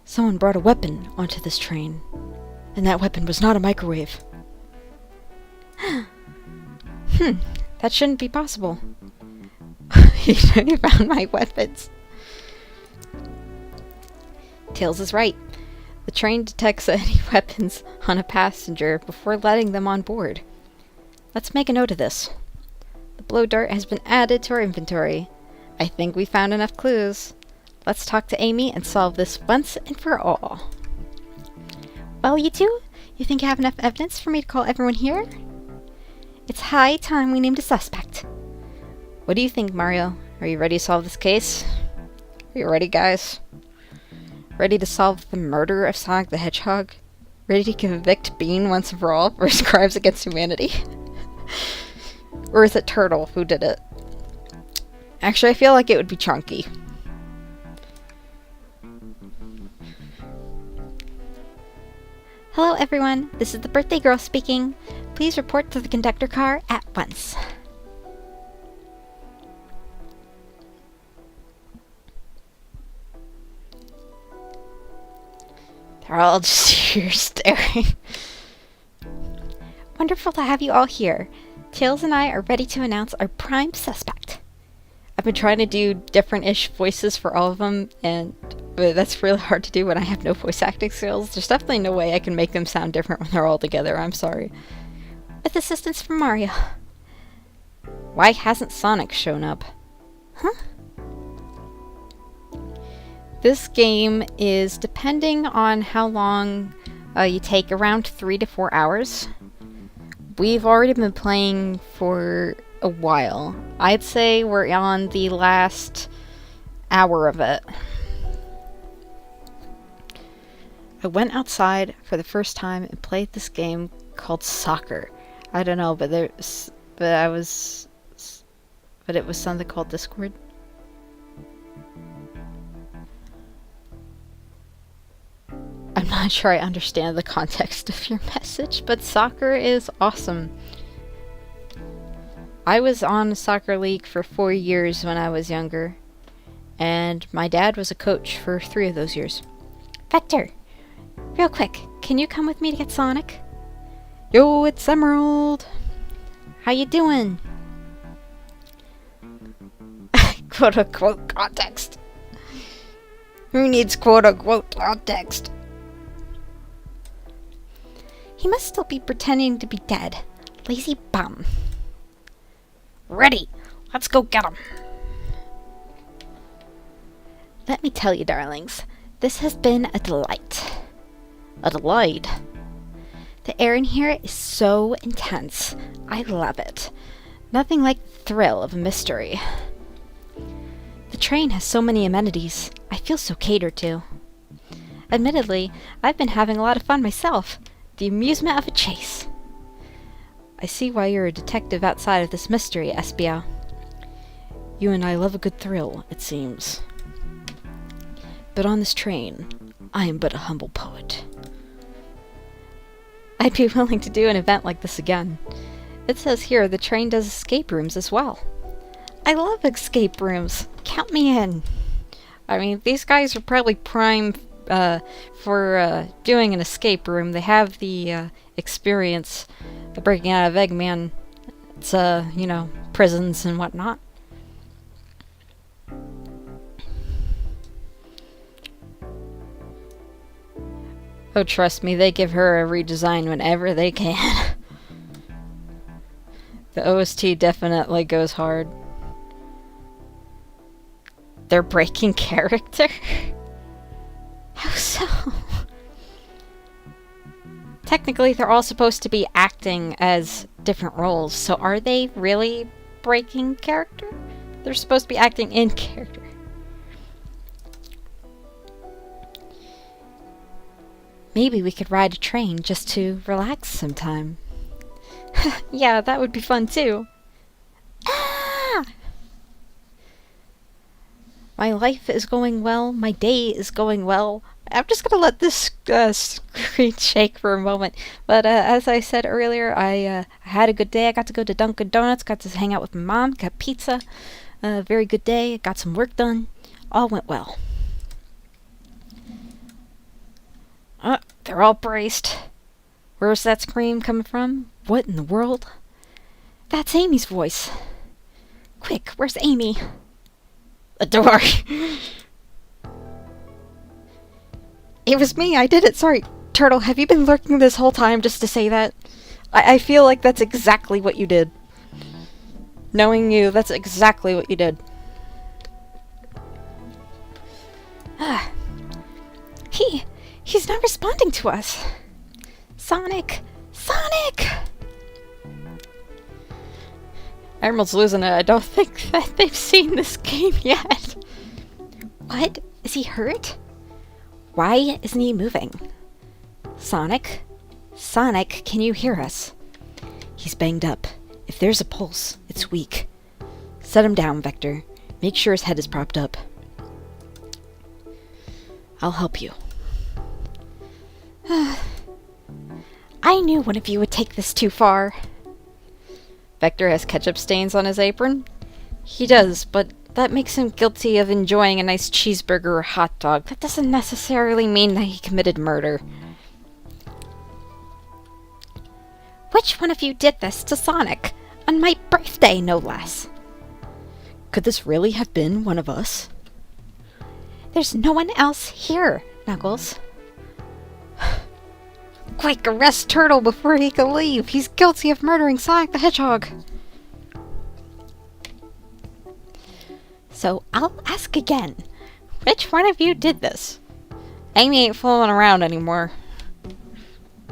Someone brought a weapon onto this train. And that weapon was not a microwave. That shouldn't be possible. You found my weapons. Tails is right. The train detects any weapons on a passenger before letting them on board. Let's make a note of this. The blow dart has been added to our inventory. I think we found enough clues. Let's talk to Amy and solve this once and for all. Well, you two, you think you have enough evidence for me to call everyone here? It's high time we named a suspect. What do you think, Mario? Are you ready to solve this case? Are you ready, guys? Ready to solve the murder of Sonic the Hedgehog? Ready to convict Bean once and for all for his crimes against humanity? Or is it Turtle who did it? Actually, I feel like it would be Chunky. Hello everyone, this is the birthday girl speaking. Please report to the conductor car at once. They're all just here staring. Wonderful to have you all here. Tails and I are ready to announce our prime suspect. I've been trying to do different-ish voices for all of them, and that's really hard to do when I have no voice acting skills. There's definitely no way I can make them sound different when they're all together. I'm sorry. With assistance from Mario. Why hasn't Sonic shown up? Huh? This game is, depending on how long you take, around 3 to 4 hours. We've already been playing for a while. I'd say we're on the last hour of it. I went outside for the first time and played this game called Soccer. I don't know, but it was something called Discord. I'm not sure I understand the context of your message, but soccer is awesome. I was on a soccer league for 4 years when I was younger, and my dad was a coach for 3 of those years. Vector, real quick, can you come with me to get Sonic? Yo, it's Emerald! How you doing? Quote-unquote context. Who needs quote-unquote context? He must still be pretending to be dead. Lazy bum. Ready! Let's go get him! Let me tell you, darlings, this has been a delight. A delight? The air in here is so intense. I love it. Nothing like the thrill of a mystery. The train has so many amenities. I feel so catered to. Admittedly, I've been having a lot of fun myself. The amusement of a chase. I see why you're a detective outside of this mystery, Espio. You and I love a good thrill, it seems. But on this train, I am but a humble poet. I'd be willing to do an event like this again. It says here the train does escape rooms as well. I love escape rooms. Count me in. I mean, these guys are probably prime for doing an escape room. They have the experience of breaking out of Eggman. It's, prisons and whatnot. Oh, trust me, they give her a redesign whenever they can. The OST definitely goes hard. They're breaking character? How so? Technically, they're all supposed to be acting as different roles, so are they really breaking character? They're supposed to be acting in character. Maybe we could ride a train just to relax sometime. Yeah, that would be fun too. Ah! My life is going well. My day is going well. I'm just gonna let this screen shake for a moment. But as I said earlier, I had a good day. I got to go to Dunkin' Donuts. Got to hang out with my mom. Got pizza. Very good day. Got some work done. All went well. They're all braced. Where's that scream coming from? What in the world? That's Amy's voice. Quick, where's Amy? The door. It was me, I did it. Sorry. Turtle, have you been lurking this whole time just to say that? I feel like that's exactly what you did. Knowing you, that's exactly what you did. He's not responding to us. Sonic! Sonic! Emerald's losing it. I don't think that they've seen this game yet. What? Is he hurt? Why isn't he moving? Sonic? Sonic, can you hear us? He's banged up. If there's a pulse, it's weak. Set him down, Vector. Make sure his head is propped up. I'll help you. I knew one of you would take this too far. Vector has ketchup stains on his apron? He does, but that makes him guilty of enjoying a nice cheeseburger or hot dog. That doesn't necessarily mean that he committed murder. Which one of you did this to Sonic? On my birthday, no less. Could this really have been one of us? There's no one else here, Knuckles. Quick, arrest Turtle before he can leave. He's guilty of murdering Sonic the Hedgehog. So, I'll ask again. Which one of you did this? Amy ain't fooling around anymore.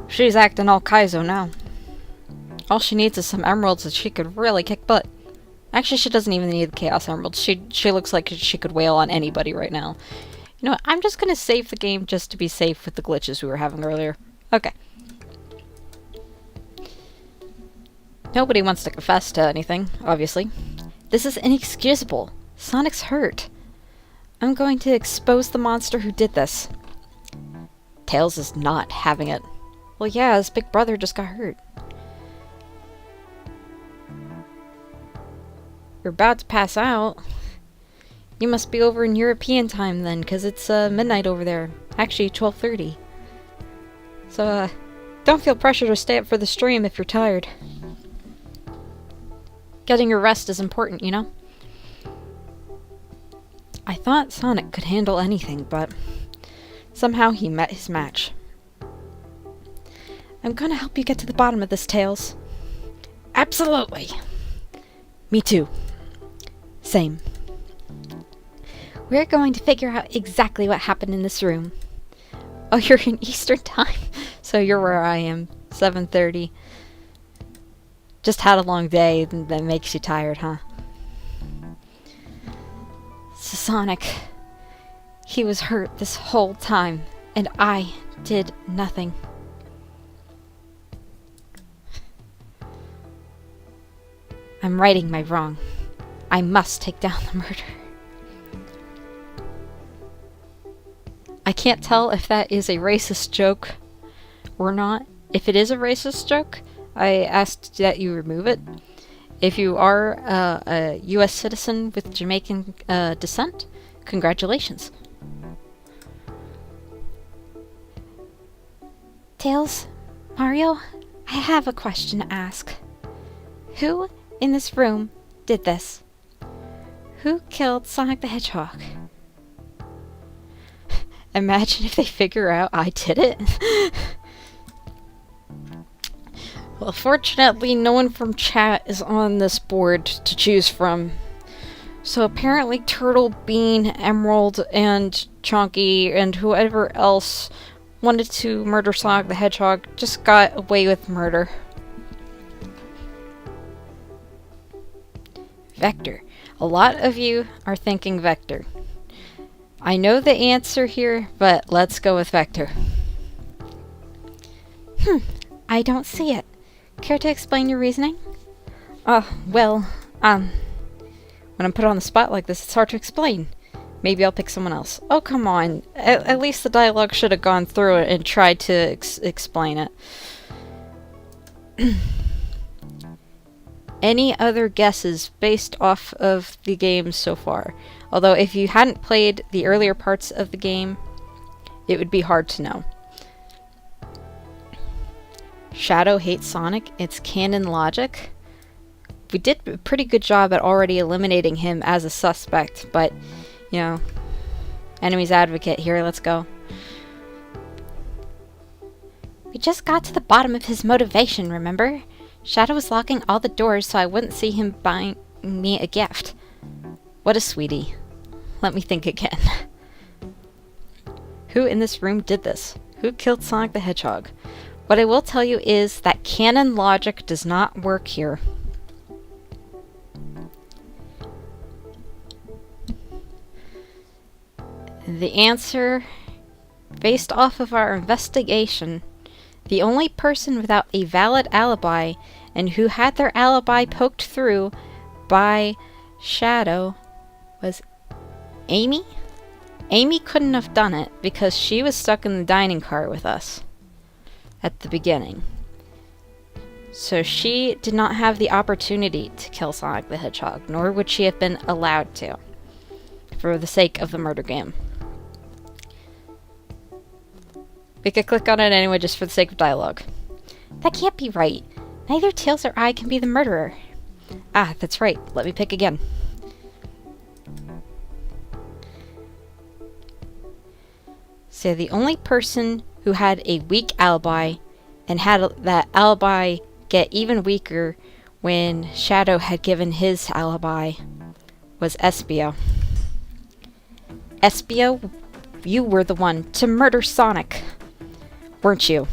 She's acting all Kaizo now. All she needs is some emeralds and she could really kick butt. Actually, she doesn't even need the Chaos Emeralds. She looks like she could wail on anybody right now. You know what? I'm just gonna save the game just to be safe with the glitches we were having earlier. Okay. Nobody wants to confess to anything, obviously. This is inexcusable. Sonic's hurt. I'm going to expose the monster who did this. Tails is not having it. Well, yeah, his big brother just got hurt. You're about to pass out. You must be over in European time then, because it's midnight over there. Actually, 12:30. So, don't feel pressure to stay up for the stream if you're tired. Getting your rest is important, you know? I thought Sonic could handle anything, but somehow he met his match. I'm gonna help you get to the bottom of this, Tails. Absolutely! Me too. Same. We're going to figure out exactly what happened in this room. Oh, you're in Eastern time? So you're where I am. 7:30. Just had a long day and that makes you tired, huh? So Sonic, he was hurt this whole time, and I did nothing. I'm righting my wrong. I must take down the murderer. I can't tell if that is a racist joke or not. If it is a racist joke, I asked that you remove it. If you are a US citizen with Jamaican descent, congratulations. Tails, Mario, I have a question to ask. Who in this room did this? Who killed Sonic the Hedgehog? Imagine if they figure out I did it. Well, fortunately, no one from chat is on this board to choose from. So apparently Turtle, Bean, Emerald, and Chonky, and whoever else wanted to murder Sonic the Hedgehog just got away with murder. Vector. A lot of you are thinking Vector. I know the answer here, but let's go with Vector. I don't see it. Care to explain your reasoning? Well, when I'm put on the spot like this, it's hard to explain. Maybe I'll pick someone else. Oh, come on. At least the dialogue should have gone through it and tried to explain it. Any other guesses based off of the game so far? Although if you hadn't played the earlier parts of the game, it would be hard to know. Shadow hates Sonic. It's canon logic. We did a pretty good job at already eliminating him as a suspect, but, you know, enemy's advocate here, let's go. We just got to the bottom of his motivation, remember? Shadow was locking all the doors so I wouldn't see him buying me a gift. What a sweetie. Let me think again. Who in this room did this? Who killed Sonic the Hedgehog? What I will tell you is that canon logic does not work here. The answer, based off of our investigation, the only person without a valid alibi and who had their alibi poked through by Shadow was Amy? Amy couldn't have done it because she was stuck in the dining car with us at the beginning. So she did not have the opportunity to kill Sonic the Hedgehog, nor would she have been allowed to, for the sake of the murder game. We could click on it anyway just for the sake of dialogue. That can't be right. Neither Tails or I can be the murderer. Ah, that's right. Let me pick again. So the only person who had a weak alibi and had that alibi get even weaker when Shadow had given his alibi was Espio. Espio, you were the one to murder Sonic, weren't you?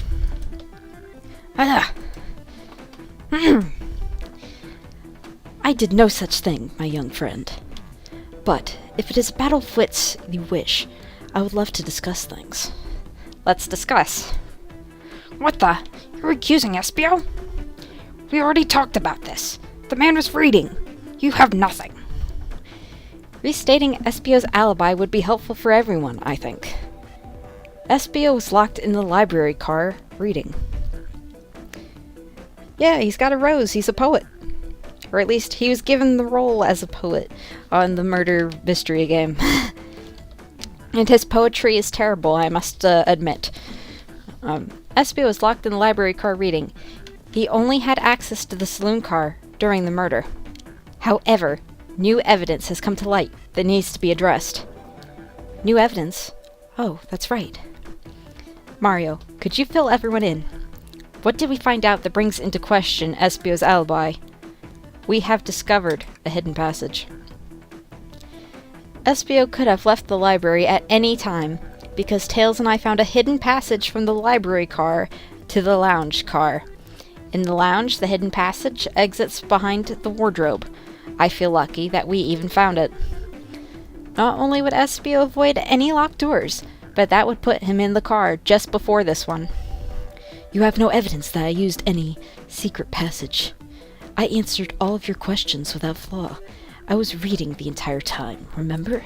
I did no such thing, my young friend. But if it is a battle of wits you wish, I would love to discuss things. Let's discuss. What the? You're accusing Espio? We already talked about this. The man was reading. You have nothing. Restating Espio's alibi would be helpful for everyone, I think. Espio was locked in the library car, reading. Yeah, he's got a rose. He's a poet. Or at least he was given the role as a poet on the murder mystery game. And his poetry is terrible, I must admit. Espio was locked in the library car reading. He only had access to the saloon car during the murder. However, new evidence has come to light that needs to be addressed. New evidence? Oh, that's right. Mario, could you fill everyone in? What did we find out that brings into question Espio's alibi? We have discovered a hidden passage. Espio could have left the library at any time, because Tails and I found a hidden passage from the library car to the lounge car. In the lounge, the hidden passage exits behind the wardrobe. I feel lucky that we even found it. Not only would Espio avoid any locked doors, but that would put him in the car just before this one. You have no evidence that I used any secret passage. I answered all of your questions without flaw. I was reading the entire time, remember?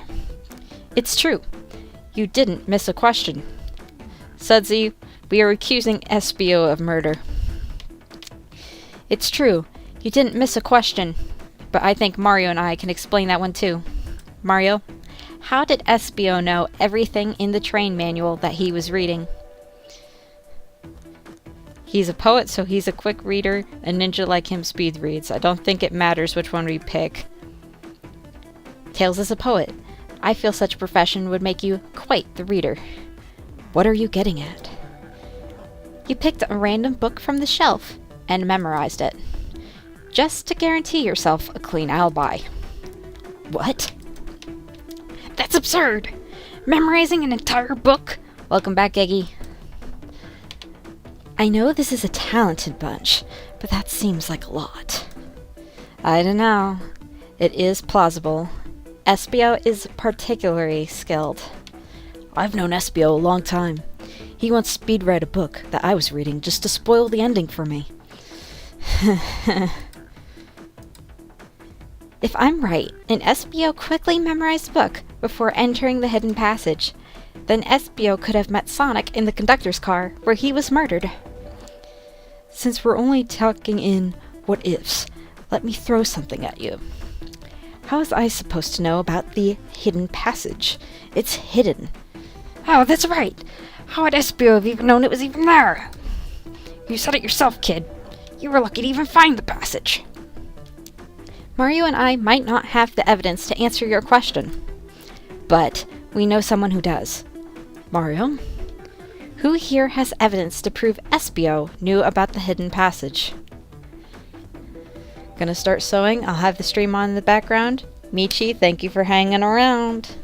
It's true. You didn't miss a question. Sudsy, we are accusing Espio of murder. It's true. You didn't miss a question. But I think Mario and I can explain that one too. Mario, how did Espio know everything in the train manual that he was reading? He's a poet, so he's a quick reader. A ninja like him speed reads. I don't think it matters which one we pick. Tails is a poet. I feel such a profession would make you quite the reader. What are you getting at? You picked a random book from the shelf and memorized it. Just to guarantee yourself a clean alibi. What? That's absurd! Memorizing an entire book? Welcome back, Iggy. I know this is a talented bunch, but that seems like a lot. I don't know. It is plausible. Espio is particularly skilled. I've known Espio a long time. He once speed read a book that I was reading just to spoil the ending for me. If I'm right, and Espio quickly memorized the book before entering the hidden passage, then Espio could have met Sonic in the conductor's car where he was murdered. Since we're only talking in what-ifs, let me throw something at you. How was I supposed to know about the hidden passage? It's hidden. Oh, that's right. How would Espio have even known it was even there? You said it yourself, kid. You were lucky to even find the passage. Mario and I might not have the evidence to answer your question, but we know someone who does. Mario? Who here has evidence to prove Espio knew about the hidden passage? Gonna start sewing. I'll have the stream on in the background. Michi, thank you for hanging around.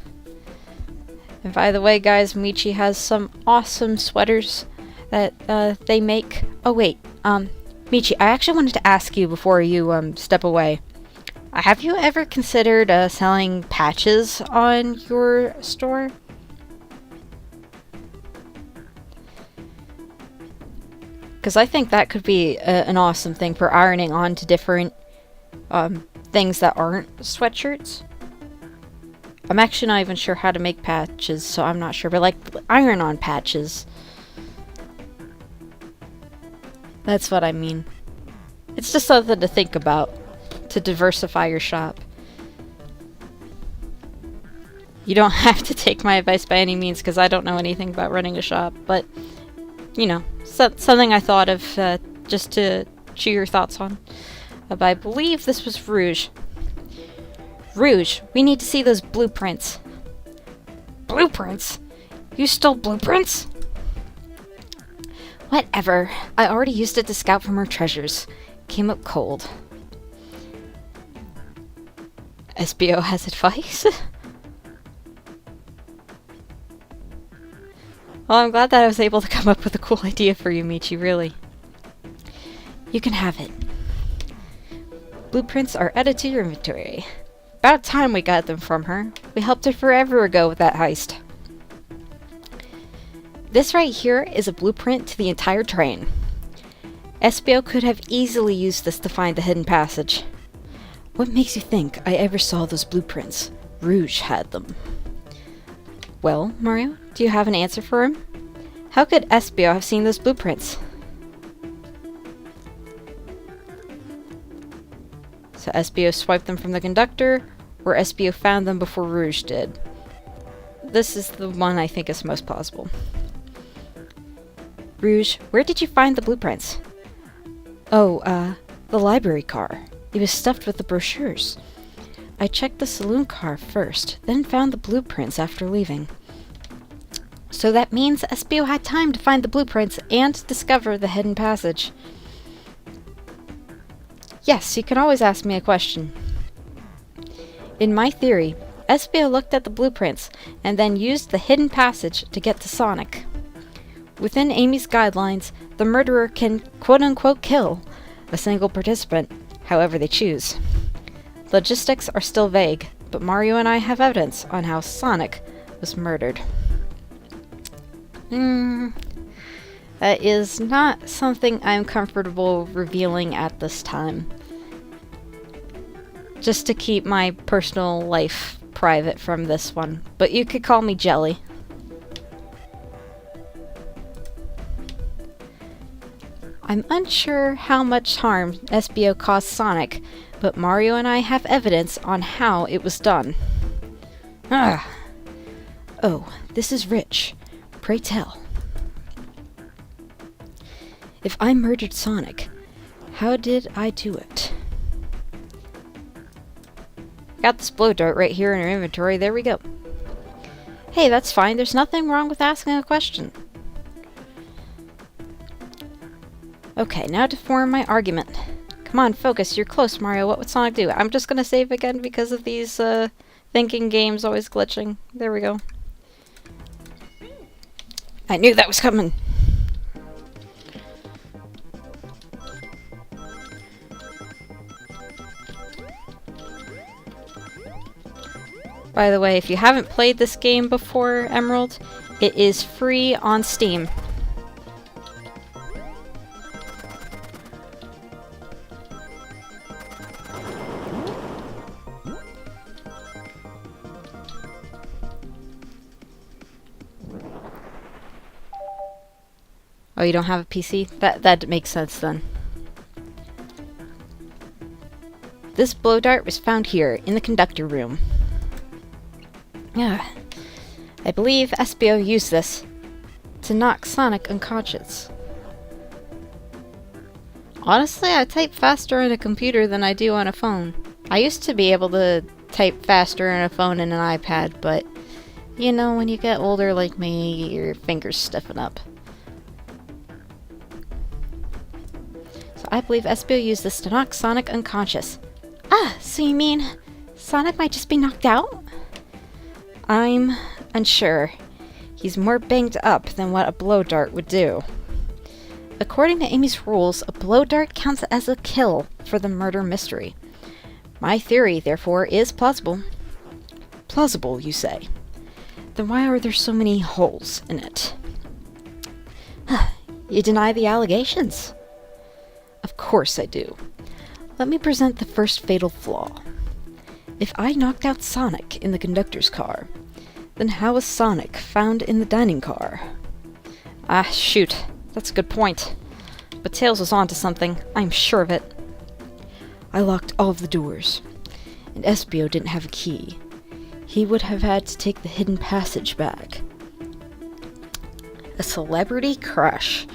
And by the way, guys, Michi has some awesome sweaters that they make. Oh, wait. Michi, I actually wanted to ask you before you step away. Have you ever considered selling patches on your store? Because I think that could be an awesome thing for ironing on to different things that aren't sweatshirts. I'm actually not even sure how to make patches, so I'm not sure. But like iron-on patches. That's what I mean. It's just something to think about. To diversify your shop. You don't have to take my advice by any means, because I don't know anything about running a shop, but, you know, something I thought of just to chew your thoughts on. But I believe this was Rouge. Rouge, we need to see those blueprints. Blueprints? You stole blueprints? Whatever. I already used it to scout for more treasures. Came up cold. Espio has advice? Well, I'm glad that I was able to come up with a cool idea for you, Michi, really. You can have it. Blueprints are added to your inventory. About time we got them from her. We helped her forever ago with that heist. This right here is a blueprint to the entire train. Espio could have easily used this to find the hidden passage. What makes you think I ever saw those blueprints? Rouge had them. Well, Mario, do you have an answer for him? How could Espio have seen those blueprints? So Espio swiped them from the conductor, or Espio found them before Rouge did. This is the one I think is most plausible. Rouge, where did you find the blueprints? Oh, the library car. It was stuffed with the brochures. I checked the saloon car first, then found the blueprints after leaving. So that means Espio had time to find the blueprints and discover the hidden passage. Yes, you can always ask me a question. In my theory, Espio looked at the blueprints and then used the hidden passage to get to Sonic. Within Amy's guidelines, the murderer can quote-unquote kill, a single participant, however they choose. Logistics are still vague, but Mario and I have evidence on how Sonic was murdered. That is not something I'm comfortable revealing at this time. Just to keep my personal life private from this one. But you could call me Jelly. I'm unsure how much harm SBO caused Sonic, but Mario and I have evidence on how it was done. Ah. Oh, this is rich. Pray tell. If I murdered Sonic, how did I do it? Got this blow dart right here in our inventory. There we go. Hey, that's fine. There's nothing wrong with asking a question. Okay, now to form my argument. Come on, focus. You're close, Mario. What would Sonic do? I'm just gonna save again because of these thinking games always glitching. There we go. I knew that was coming. By the way, if you haven't played this game before, Emerald, it is free on Steam. Oh, you don't have a PC? That makes sense then. This blow dart was found here, in the conductor room. Yeah, I believe SBO used this to knock Sonic unconscious. Honestly, I type faster on a computer than I do on a phone. I used to be able to type faster on a phone and an iPad, but you know, when you get older like me, your fingers stiffen up. So I believe SBO used this to knock Sonic unconscious. Ah, so you mean Sonic might just be knocked out? I'm unsure. He's more banged up than what a blow dart would do. According to Amy's rules, a blow dart counts as a kill for the murder mystery. My theory, therefore, is plausible. Plausible, you say? Then why are there so many holes in it? You deny the allegations? Of course I do. Let me present the first fatal flaw. If I knocked out Sonic in the conductor's car, then how was Sonic found in the dining car? Ah, shoot. That's a good point. But Tails was onto something. I'm sure of it. I locked all of the doors, and SBO didn't have a key. He would have had to take the hidden passage back. A celebrity crush?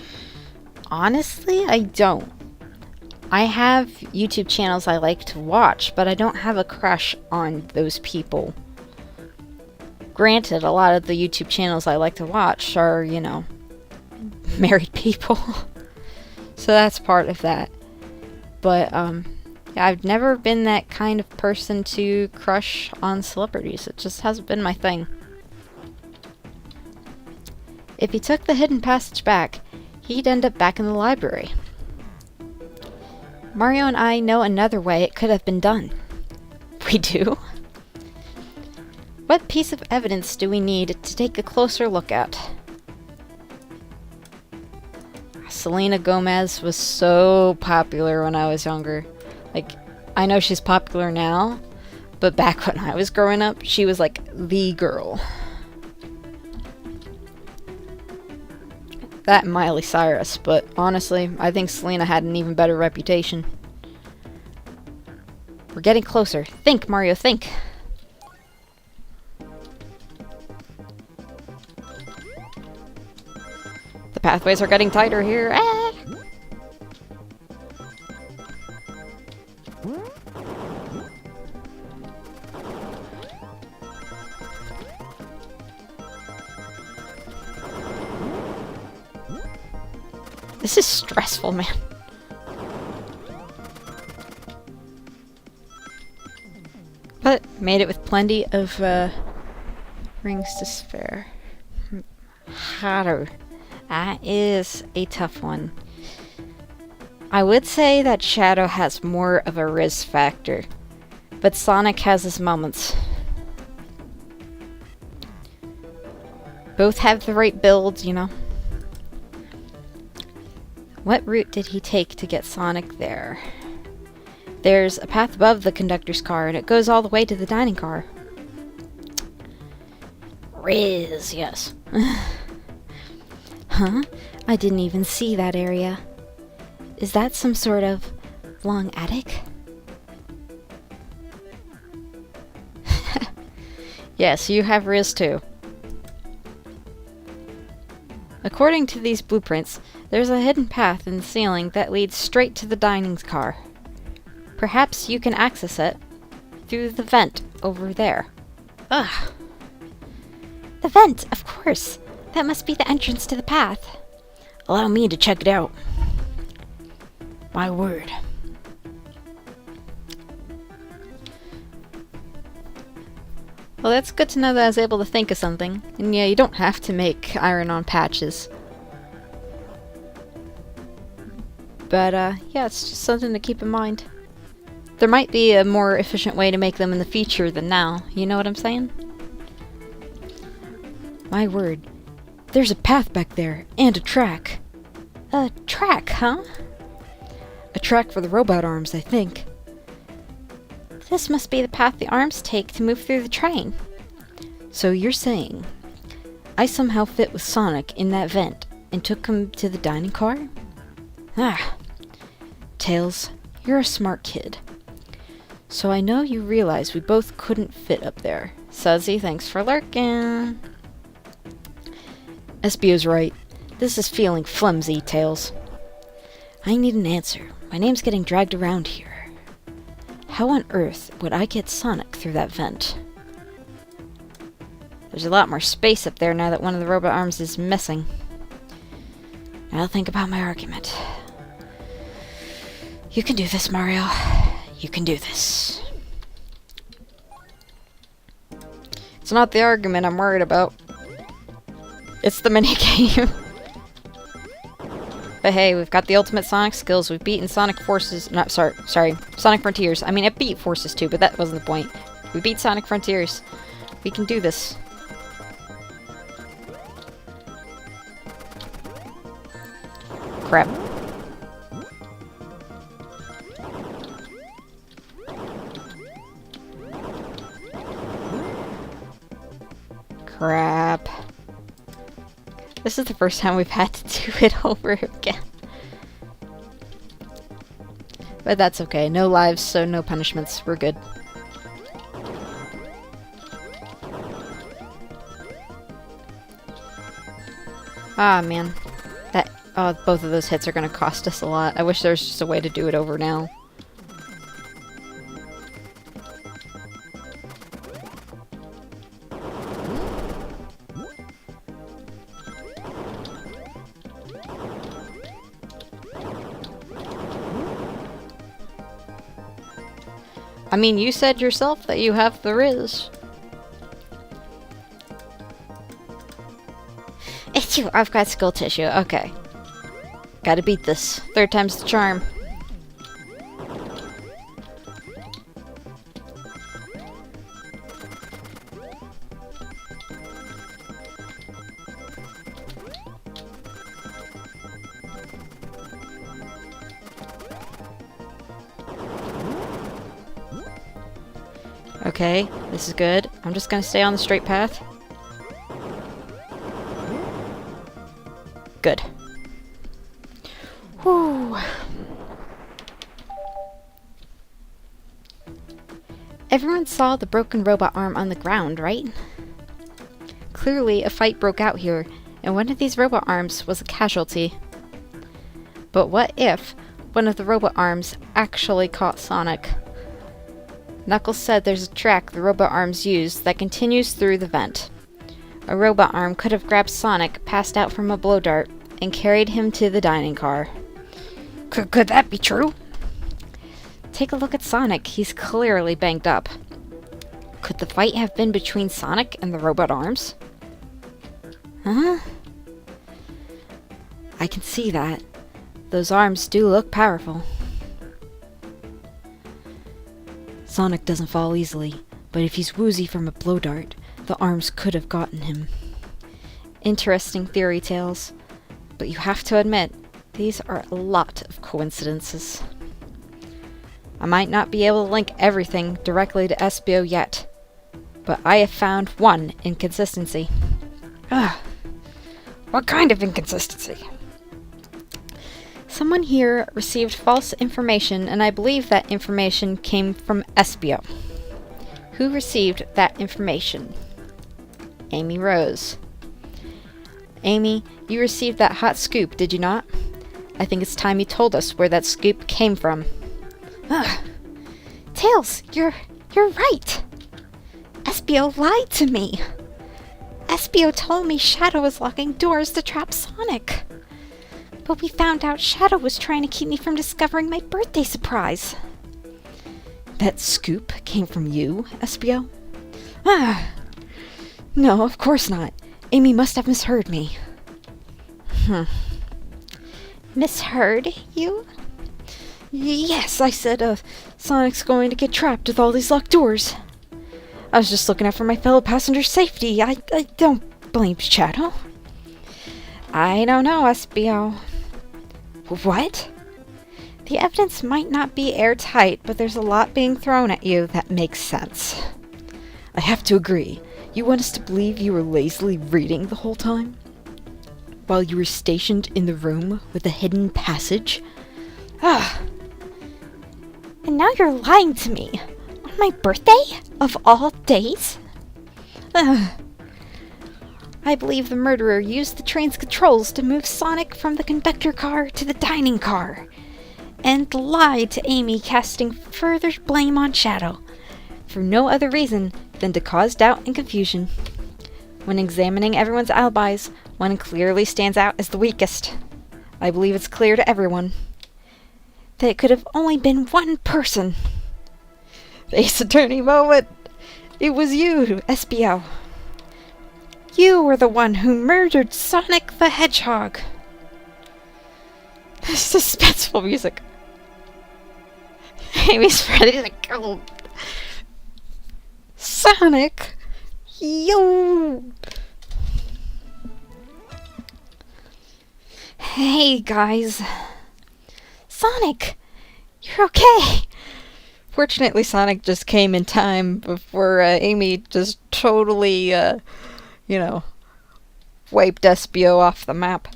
Honestly, I don't. I have YouTube channels I like to watch, but I don't have a crush on those people. Granted, a lot of the YouTube channels I like to watch are, you know, married people. So that's part of that. But, yeah, I've never been that kind of person to crush on celebrities. It just hasn't been my thing. If he took the hidden passage back, he'd end up back in the library. Mario and I know another way it could have been done. We do? What piece of evidence do we need to take a closer look at? Selena Gomez was so popular when I was younger. Like, I know she's popular now, but back when I was growing up, she was like the girl. That and Miley Cyrus, but honestly, I think Selena had an even better reputation. We're getting closer. Think, Mario, think. The pathways are getting tighter here. Ah! This is stressful, man. But made it with plenty of rings to spare. Harder. That is a tough one. I would say that Shadow has more of a risk factor, but Sonic has his moments. Both have the right builds, you know. What route did he take to get Sonic there? There's a path above the conductor's car, and it goes all the way to the dining car. Riz, yes. Huh? I didn't even see that area. Is that some sort of long attic? Yes, you have Riz too. According to these blueprints, there's a hidden path in the ceiling that leads straight to the dining car. Perhaps you can access it through the vent over there. Ugh. The vent, of course. That must be the entrance to the path. Allow me to check it out. My word. Well, that's good to know that I was able to think of something. And yeah, you don't have to make iron-on patches. But, yeah, it's just something to keep in mind. There might be a more efficient way to make them in the future than now. You know what I'm saying? My word. There's a path back there, and a track. A track, huh? A track for the robot arms, I think. This must be the path the arms take to move through the train. So you're saying I somehow fit with Sonic in that vent and took him to the dining car? Ah. Tails, you're a smart kid. So I know you realize we both couldn't fit up there. Sudsy, thanks for lurking. Espio's right. This is feeling flimsy, Tails. I need an answer. My name's getting dragged around here. How on earth would I get Sonic through that vent? There's a lot more space up there now that one of the robot arms is missing. Now I'll think about my argument. You can do this, Mario. You can do this. It's not the argument I'm worried about. It's the minigame. But hey, we've got the ultimate Sonic skills. We've beaten Sonic Forces. Not sorry, Sonic Frontiers. I mean, it beat Forces too, but that wasn't the point. We beat Sonic Frontiers. We can do this. Crap. Crap. This is the first time we've had to do it over again. But that's okay. No lives, so no punishments. We're good. Ah, man. Both of those hits are gonna cost us a lot. I wish there was just a way to do it over now. I mean, you said yourself that you have the Riz. It's you. I've got skull tissue. Okay. Gotta beat this. Third time's the charm. Okay, this is good. I'm just gonna stay on the straight path. Good. Whew. Everyone saw the broken robot arm on the ground, right? Clearly, a fight broke out here, and one of these robot arms was a casualty. But what if one of the robot arms actually caught Sonic? Knuckles said there's a track the robot arms use that continues through the vent. A robot arm could have grabbed Sonic, passed out from a blow dart, and carried him to the dining car. Could that be true? Take a look at Sonic. He's clearly banged up. Could the fight have been between Sonic and the robot arms? Huh? I can see that. Those arms do look powerful. Sonic doesn't fall easily, but if he's woozy from a blow dart, the arms could have gotten him. Interesting theory tales, but you have to admit, these are a lot of coincidences. I might not be able to link everything directly to Espio yet, but I have found one inconsistency. Ugh. What kind of inconsistency? Someone here received false information, and I believe that information came from Espio. Who received that information? Amy Rose. Amy, you received that hot scoop, did you not? I think it's time you told us where that scoop came from. Ugh. Tails, you're right. Espio lied to me. Espio told me Shadow was locking doors to trap Sonic. But we found out Shadow was trying to keep me from discovering my birthday surprise. That scoop came from you, Espio? Ah. No, of course not. Amy must have misheard me. Misheard you? Yes, I said, Sonic's going to get trapped with all these locked doors. I was just looking out for my fellow passengers' safety. I don't blame Shadow. I don't know, Espio. What? The evidence might not be airtight, but there's a lot being thrown at you that makes sense. I have to agree. You want us to believe you were lazily reading the whole time? While you were stationed in the room with the hidden passage? Ah. And now you're lying to me. On my birthday? Of all days? I believe the murderer used the train's controls to move Sonic from the conductor car to the dining car, and lied to Amy, casting further blame on Shadow, for no other reason than to cause doubt and confusion. When examining everyone's alibis, one clearly stands out as the weakest. I believe it's clear to everyone that it could have only been one person. The Ace Attorney moment! It was you, Espio. You were the one who murdered Sonic the Hedgehog. Suspenseful music. Amy's ready to go. Sonic! Yo! Hey, guys. Sonic! You're okay! Fortunately, Sonic just came in time before Amy just totally, wiped Espio off the map.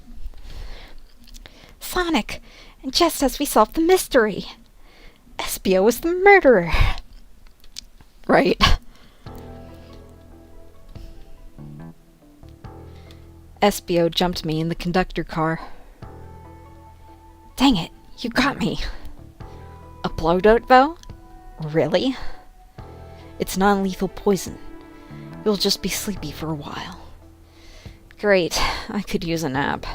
Sonic, and just as we solved the mystery, Espio was the murderer. Right. Espio jumped me in the conductor car. Dang it, you got me. A blow dart, though? Really? It's non-lethal poison. You'll just be sleepy for a while. Great, I could use a nap.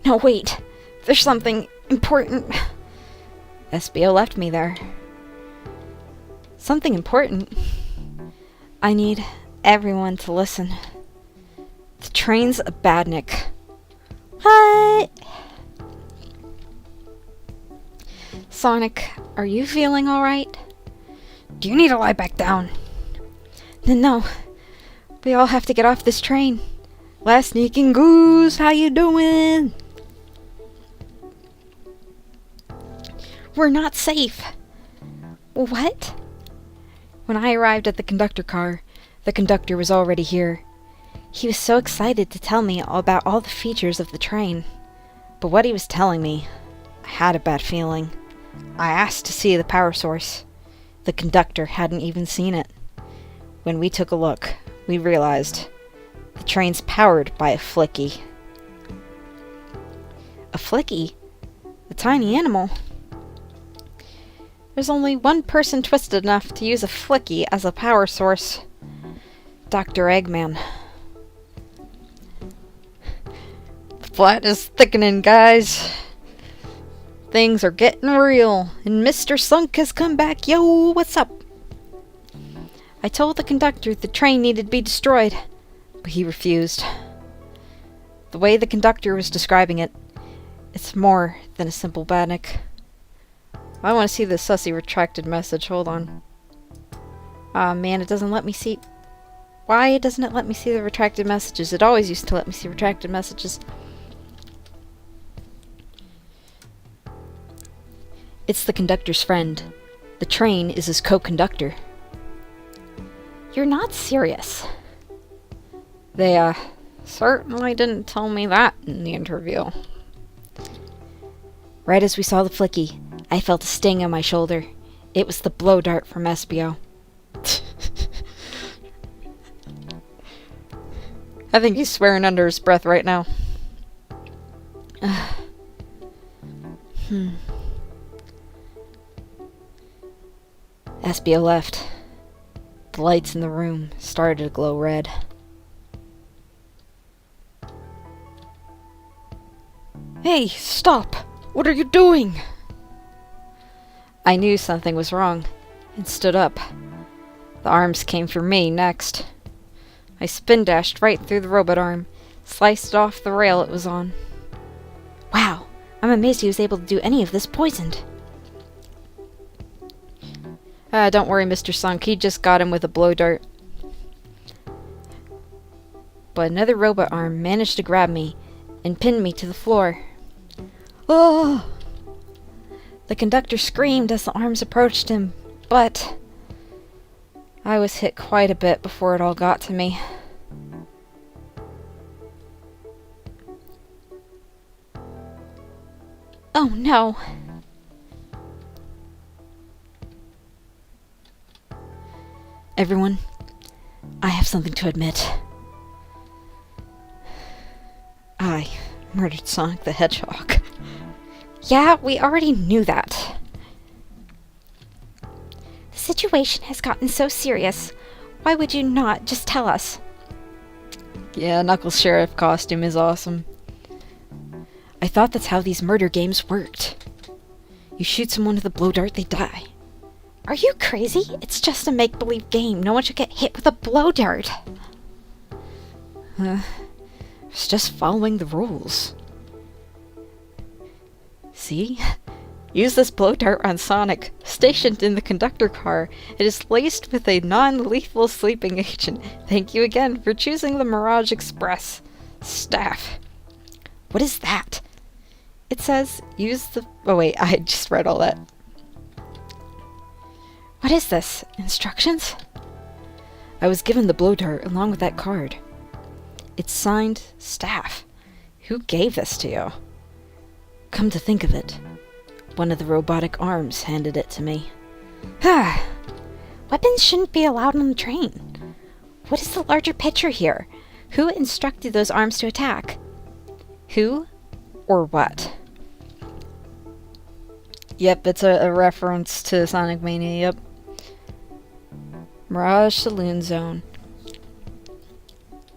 No, wait, there's something important. Espio left me there. Something important? I need everyone to listen. The train's a badnik. what? Sonic, are you feeling alright? Do you need to lie back down? No. We all have to get off this train. Last sneaking goose, how you doing? We're not safe. What? When I arrived at the conductor car, the conductor was already here. He was so excited to tell me all about all the features of the train. But what he was telling me, I had a bad feeling. I asked to see the power source. The conductor hadn't even seen it. When we took a look, we realized the train's powered by a flicky. A flicky? A tiny animal? There's only one person twisted enough to use a flicky as a power source. Dr. Eggman. The plot is thickening, guys. Things are getting real, and Mr. Sunk has come back. Yo, what's up? I told the conductor the train needed to be destroyed, but he refused. The way the conductor was describing it It's more than a simple badnik. I want to see the sussy retracted message. Hold on. Ah, man, it doesn't let me see... Why doesn't it let me see the retracted messages? It always used to let me see retracted messages. It's the conductor's friend. The train is his co-conductor. You're not serious. They, certainly didn't tell me that in the interview. Right as we saw the flicky, I felt a sting on my shoulder. It was the blow dart from Espio. I think he's swearing under his breath right now. Espio left. The lights in the room started to glow red. Hey, stop! What are you doing? I knew something was wrong and stood up. The arms came for me next. I spin dashed right through the robot arm, sliced off the rail it was on. Wow, I'm amazed he was able to do any of this poisoned. Don't worry, Mr. Sunk, he just got him with a blow dart. But another robot arm managed to grab me and pinned me to the floor. Oh! The conductor screamed as the arms approached him, but I was hit quite a bit before it all got to me. Oh no! Everyone, I have something to admit. I murdered Sonic the Hedgehog. Yeah, we already knew that. The situation has gotten so serious. Why would you not just tell us? Yeah, Knuckles' sheriff costume is awesome. I thought that's how these murder games worked. You shoot someone with a blow dart, they die. Are you crazy? It's just a make-believe game. No one should get hit with a blow dart. It's just following the rules. See? Use this blow dart on Sonic, stationed in the conductor car. It is laced with a non-lethal sleeping agent. Thank you again for choosing the Mirage Express. Staff. What is that? It says, use the... Oh wait, I just read all that. What is this? Instructions? I was given the blow dart along with that card. It's signed Staff. Who gave this to you? Come to think of it, one of the robotic arms handed it to me. Weapons shouldn't be allowed on the train. What is the larger picture here? Who instructed those arms to attack? Who or what? Yep, it's a reference to Sonic Mania, yep. Mirage Saloon Zone.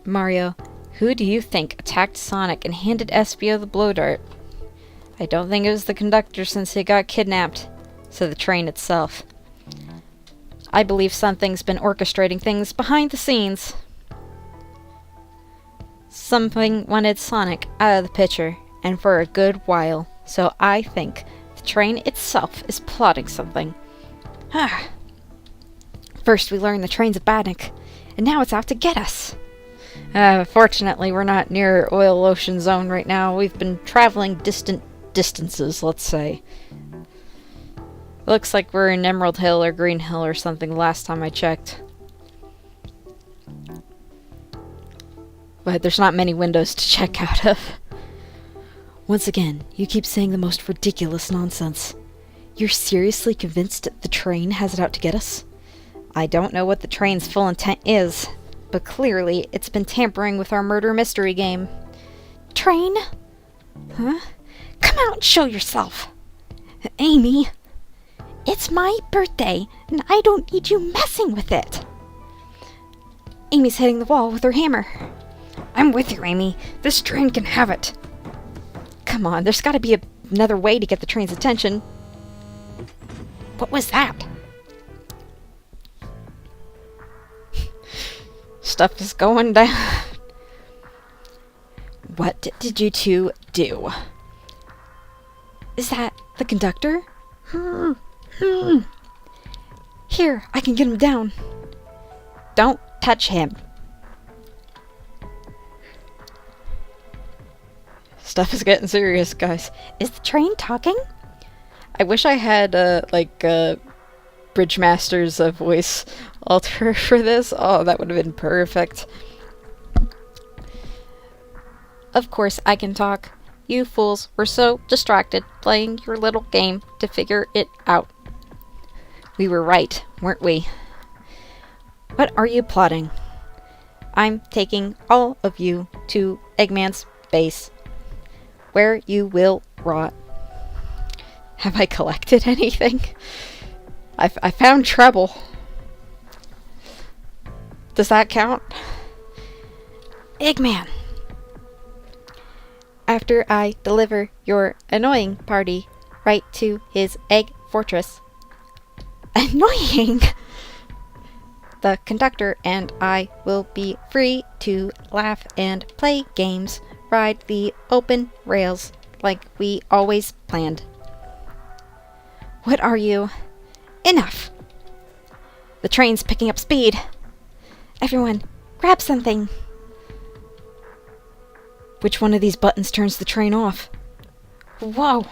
Mario, who do you think attacked Sonic and handed Espio the blow dart? I don't think it was the conductor since he got kidnapped, so the train itself. I believe something's been orchestrating things behind the scenes. Something wanted Sonic out of the picture, and for a good while, so I think the train itself is plotting something. First we learned the train's a badnik, and now it's out to get us. Fortunately, we're not near Oil Ocean Zone right now. We've been traveling distant distances, let's say. Looks like we're in Emerald Hill or Green Hill or something last time I checked. But there's not many windows to check out of. Once again, you keep saying the most ridiculous nonsense. You're seriously convinced the train has it out to get us? I don't know what the train's full intent is, but clearly it's been tampering with our murder mystery game. Train? Huh? Come out and show yourself. Amy, it's my birthday, and I don't need you messing with it. Amy's hitting the wall with her hammer. I'm with you, Amy. This train can have it. Come on, there's gotta be another way to get the train's attention. What was that? Stuff is going down. What did you two do? Is that the conductor? Here, I can get him down. Don't touch him. Stuff is getting serious, guys. Is the train talking? I wish I had, Bridgemaster's voice alter for this. Oh, that would have been perfect. Of course I can talk. You fools were so distracted playing your little game to figure it out. We were right, weren't we? What are you plotting? I'm taking all of you to Eggman's base, where you will rot. Have I collected anything? I found trouble. Does that count? Eggman. After I deliver your annoying party right to his egg fortress. Annoying? The conductor and I will be free to laugh and play games, ride the open rails like we always planned. What are you? Enough. The train's picking up speed. Everyone, grab something. Which one of these buttons turns the train off? Whoa.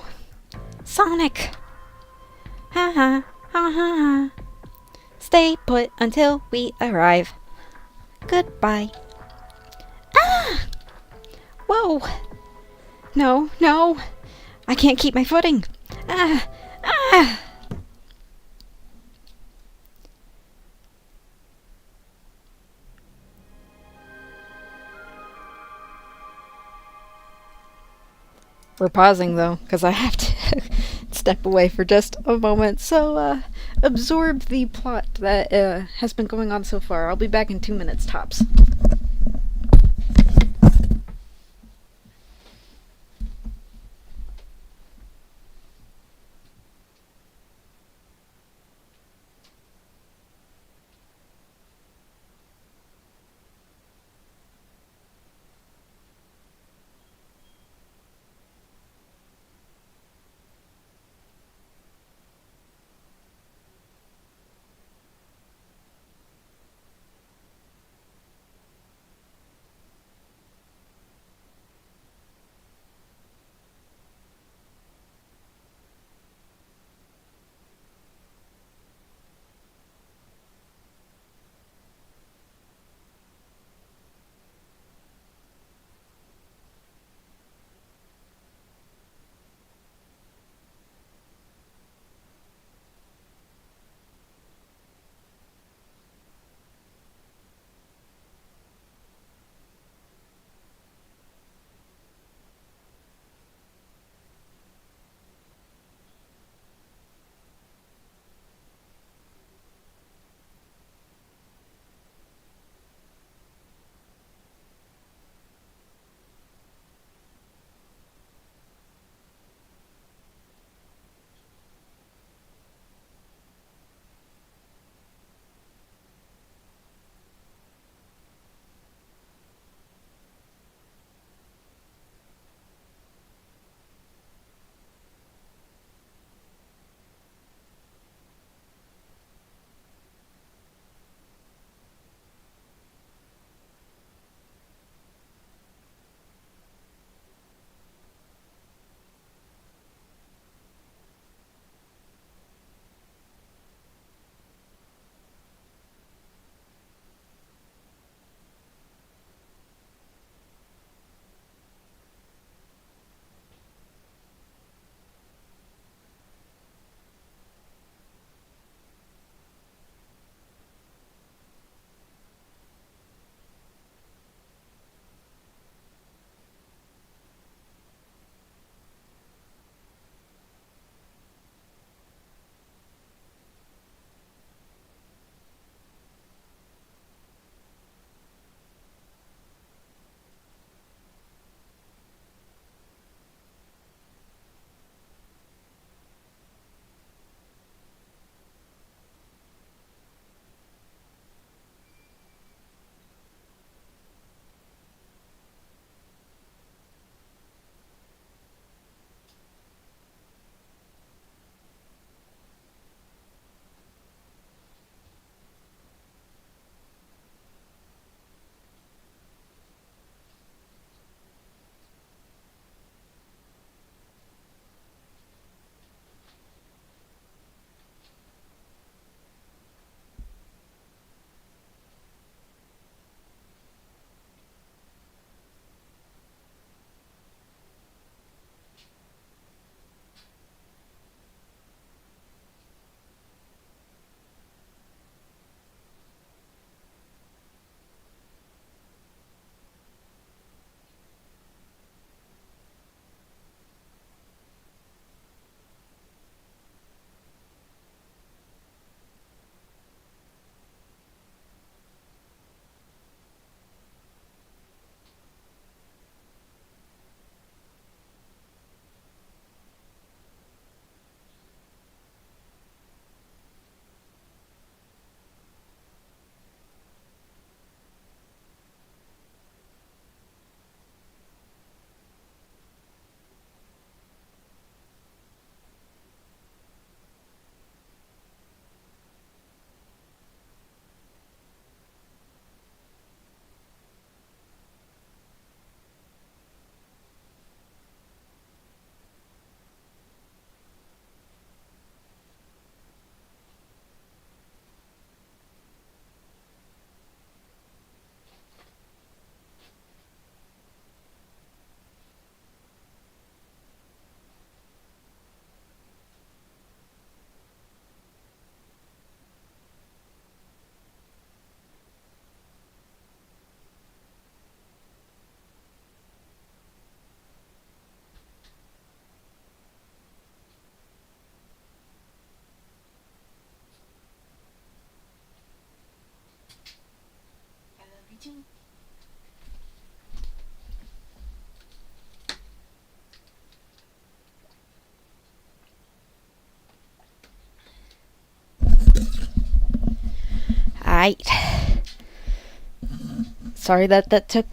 Sonic. Ha ha ha ha ha. Stay put until we arrive. Goodbye. Ah! Whoa! No, no! I can't keep my footing. Ah! Ah! We're pausing though, because I have to step away for just a moment, so absorb the plot that has been going on so far. I'll be back in 2 minutes tops. Alright. Sorry that took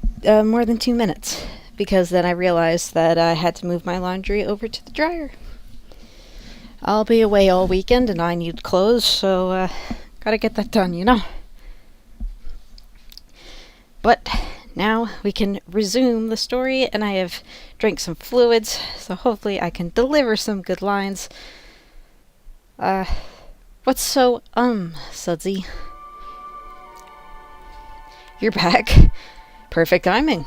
more than 2 minutes, because then I realized that I had to move my laundry over to the dryer. I'll be away all weekend and I need clothes, so gotta get that done, you know. But now we can resume the story, and I have drank some fluids, so hopefully I can deliver some good lines. What's so, Sudsy? You're back. Perfect timing.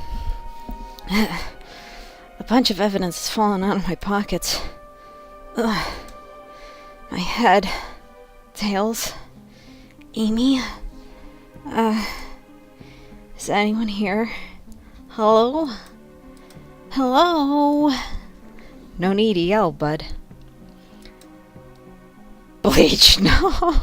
A bunch of evidence has fallen out of my pockets. Ugh. My head. Tails. Amy. Is anyone here? Hello? Hello? No need to yell, bud. Bleach, no.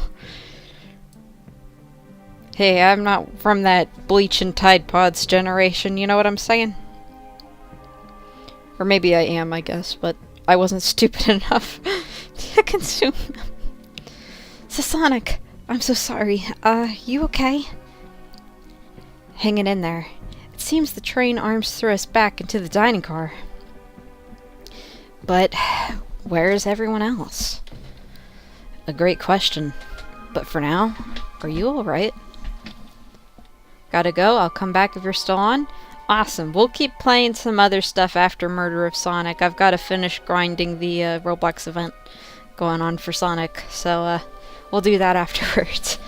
Hey, I'm not from that Bleach and Tide Pods generation, you know what I'm saying? Or maybe I am, I guess, but I wasn't stupid enough to consume them. So Sonic, I'm so sorry. You okay? Hanging in there. It seems the train arms threw us back into the dining car. But where's everyone else? A great question. But for now, are you alright? Gotta go, I'll come back if you're still on. Awesome, we'll keep playing some other stuff after Murder of Sonic. I've gotta finish grinding the Roblox event going on for Sonic, so we'll do that afterwards.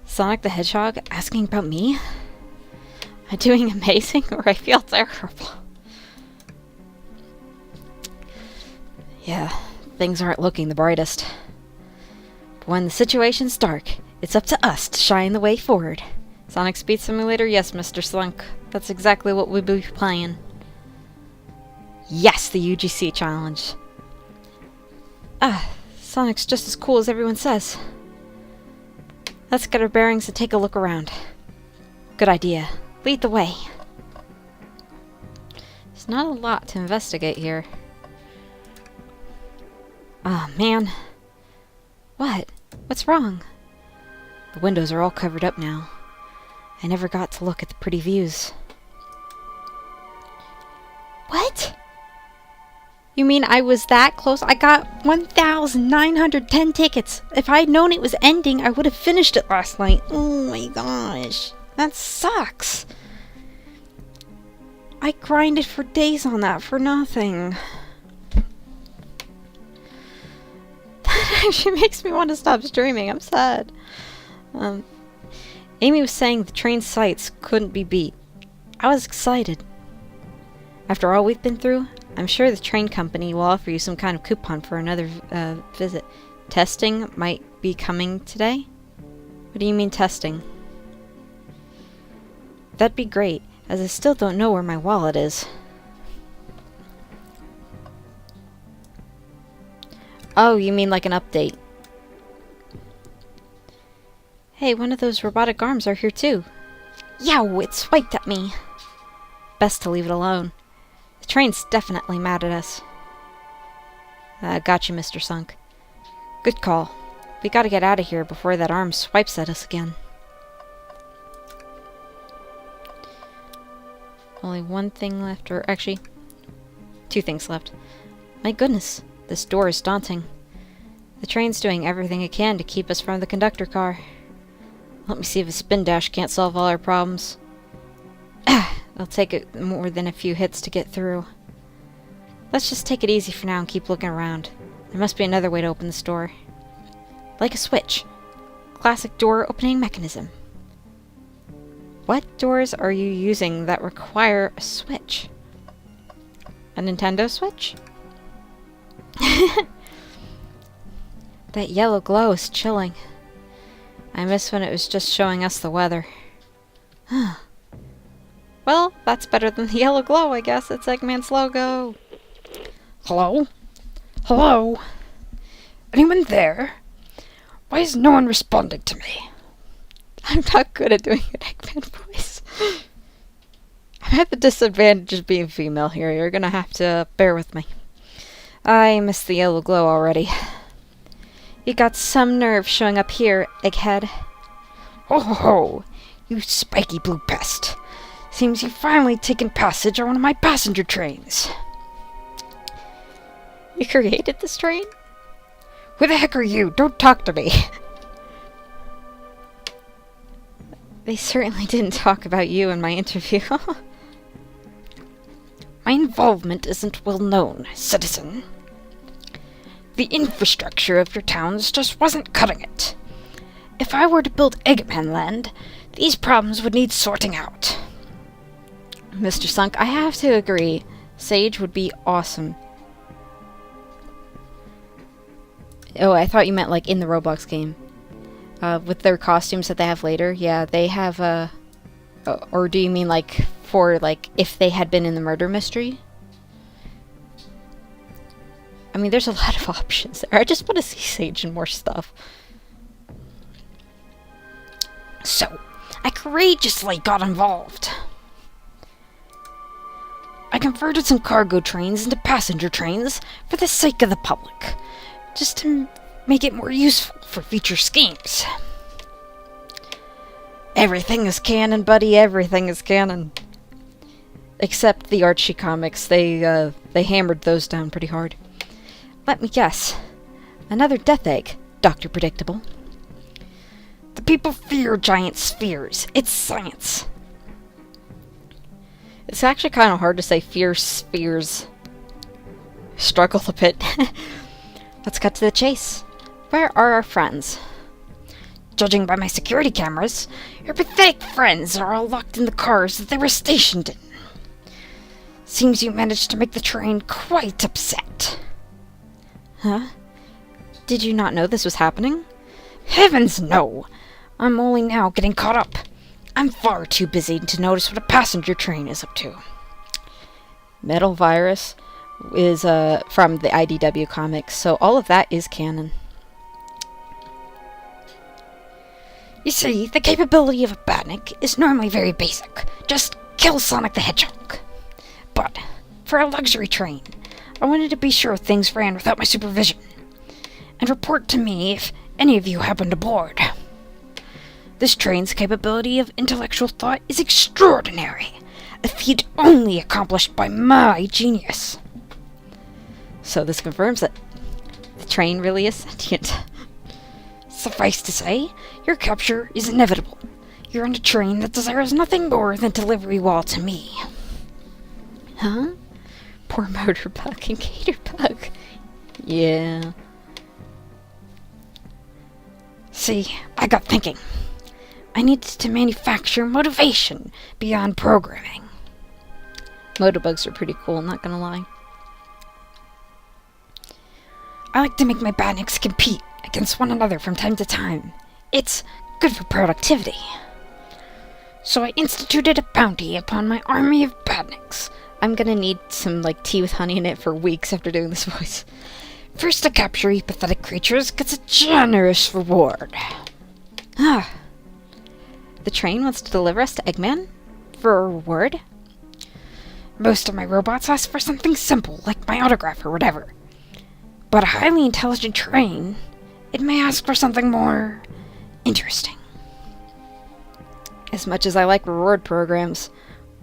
Sonic the Hedgehog asking about me? Am I doing amazing or I feel terrible? Yeah, things aren't looking the brightest. But when the situation's dark, it's up to us to shine the way forward. Sonic Speed Simulator? Yes, Mr. Slunk. That's exactly what we'll be playing. Yes, the UGC challenge. Sonic's just as cool as everyone says. Let's get our bearings and take a look around. Good idea. Lead the way. There's not a lot to investigate here. Oh, man. What? What's wrong? The windows are all covered up now. I never got to look at the pretty views. What? You mean I was that close? I got 1,910 tickets. If I had known it was ending, I would have finished it last night. Oh my gosh. That sucks. I grinded for days on that for nothing. That actually makes me want to stop streaming. I'm sad. Amy was saying the train sights couldn't be beat. I was excited. After all we've been through, I'm sure the train company will offer you some kind of coupon for another visit. Testing might be coming today? What do you mean testing? That'd be great, as I still don't know where my wallet is. Oh, you mean like an update. Hey, one of those robotic arms are here too. Yow, it swiped at me. Best to leave it alone. The train's definitely mad at us. Got you, Mr. Sunk. Good call. We gotta get out of here before that arm swipes at us again. Only one thing left, or actually, 2 things left. My goodness, this door is daunting. The train's doing everything it can to keep us from the conductor car. Let me see if a spin dash can't solve all our problems. It'll take it more than a few hits to get through. Let's just take it easy for now and keep looking around. There must be another way to open this door. Like a switch. Classic door opening mechanism. What doors are you using that require a switch? A Nintendo Switch? That yellow glow is chilling. I miss when it was just showing us the weather. Well, that's better than the yellow glow, I guess. It's Eggman's logo. Hello? Hello? Anyone there? Why is no one responding to me? I'm not good at doing an Eggman voice. I'm at the disadvantage of being female here. You're gonna have to bear with me. I missed the yellow glow already. You got some nerve showing up here, Egghead. Ho ho ho! You spiky blue pest! Seems you've finally taken passage on one of my passenger trains. You created this train? Who the heck are you? Don't talk to me! They certainly didn't talk about you in my interview. My involvement isn't well known, citizen. The infrastructure of your towns just wasn't cutting it. If I were to build Eggman Land, these problems would need sorting out. Mr. Sunk, I have to agree. Sage would be awesome. Oh, I thought you meant like in the Roblox game. With their costumes that they have later. Yeah, they have or do you mean like for like if they had been in the murder mystery? I mean, there's a lot of options there. I just want to see Sage and more stuff. So, I courageously got involved. I converted some cargo trains into passenger trains for the sake of the public, just to make it more useful for future schemes. Everything is canon, buddy. Everything is canon. Except the Archie comics. They hammered those down pretty hard. Let me guess. Another death egg, Dr. Predictable. The people fear giant spheres. It's science. It's actually kind of hard to say fierce spheres. Struggle a bit. Let's cut to the chase. Where are our friends? Judging by my security cameras, your pathetic friends are all locked in the cars that they were stationed in. Seems you managed to make the train quite upset. Huh? Did you not know this was happening? Heavens no! I'm only now getting caught up. I'm far too busy to notice what a passenger train is up to. Metal Virus is from the IDW comics, so all of that is canon. You see, the capability of a Batnik is normally very basic. Just kill Sonic the Hedgehog. But, for a luxury train, I wanted to be sure things ran without my supervision. And report to me if any of you happened aboard. This train's capability of intellectual thought is extraordinary. A feat only accomplished by my genius. So this confirms that the train really is sentient. Suffice to say, your capture is inevitable. You're on a train that desires nothing more than to deliver you all to me. Huh? Poor Motorbug and Gatorbug. Yeah. See, I got thinking. I needed to manufacture motivation beyond programming. Motorbugs are pretty cool, not gonna lie. I like to make my Batniks compete against one another from time to time. It's good for productivity. So I instituted a bounty upon my army of Batniks. I'm gonna need some, like, tea with honey in it for weeks after doing this voice. First to capture you pathetic creatures gets a generous reward. Ah. The train wants to deliver us to Eggman? For a reward? Most of my robots ask for something simple, like my autograph or whatever. But a highly intelligent train, it may ask for something more interesting. As much as I like reward programs,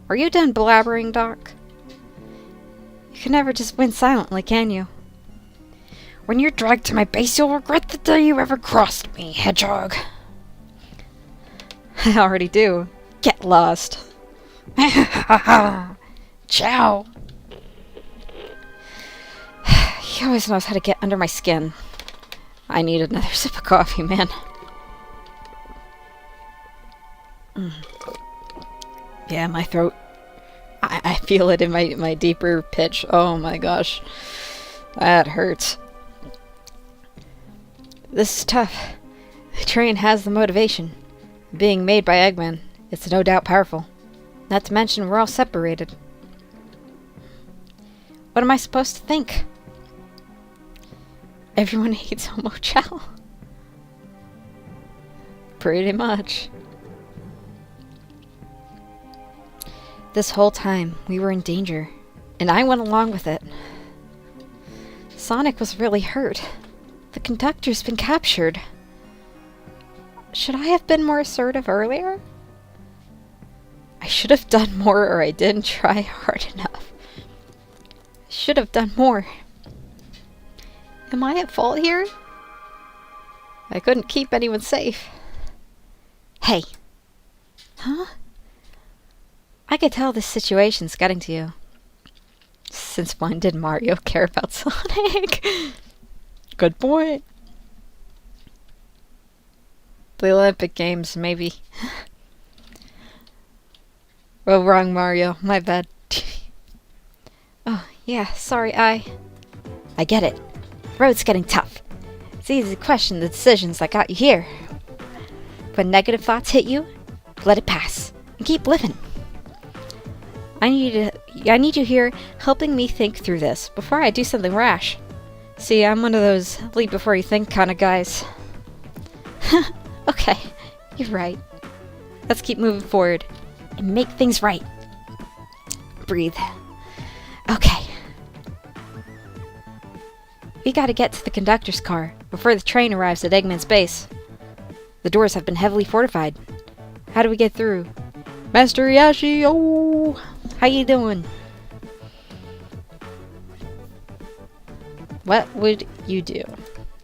are you done blabbering, Doc? You can never just win silently, can you? When you're dragged to my base, you'll regret the day you ever crossed me, Hedgehog. I already do. Get lost. Ciao. He always knows how to get under my skin. I need another sip of coffee, man. Yeah, my throat. I feel it in my deeper pitch. Oh my gosh. That hurts. This is tough. The train has the motivation. Being made by Eggman, it's no doubt powerful. Not to mention we're all separated. What am I supposed to think? Everyone hates Homo Chow. Pretty much. This whole time, we were in danger, and I went along with it. Sonic was really hurt. The conductor's been captured. Should I have been more assertive earlier? I should have done more, or I didn't try hard enough. I should have done more. Am I at fault here? I couldn't keep anyone safe. Hey. Huh? I could tell this situation's getting to you. Since when did Mario care about Sonic? Good point. The Olympic Games, maybe. Oh, wrong Mario. My bad. Oh, yeah, sorry, I get it. Road's getting tough. It's easy to question the decisions that got you here. When negative thoughts hit you, let it pass and keep living. I need you here helping me think through this before I do something rash. See, I'm one of those leap before you think kind of guys. Okay, you're right. Let's keep moving forward and make things right. Breathe. Okay. We gotta get to the conductor's car before the train arrives at Eggman's base. The doors have been heavily fortified. How do we get through? Master Yashi, oh! How you doing? What would you do?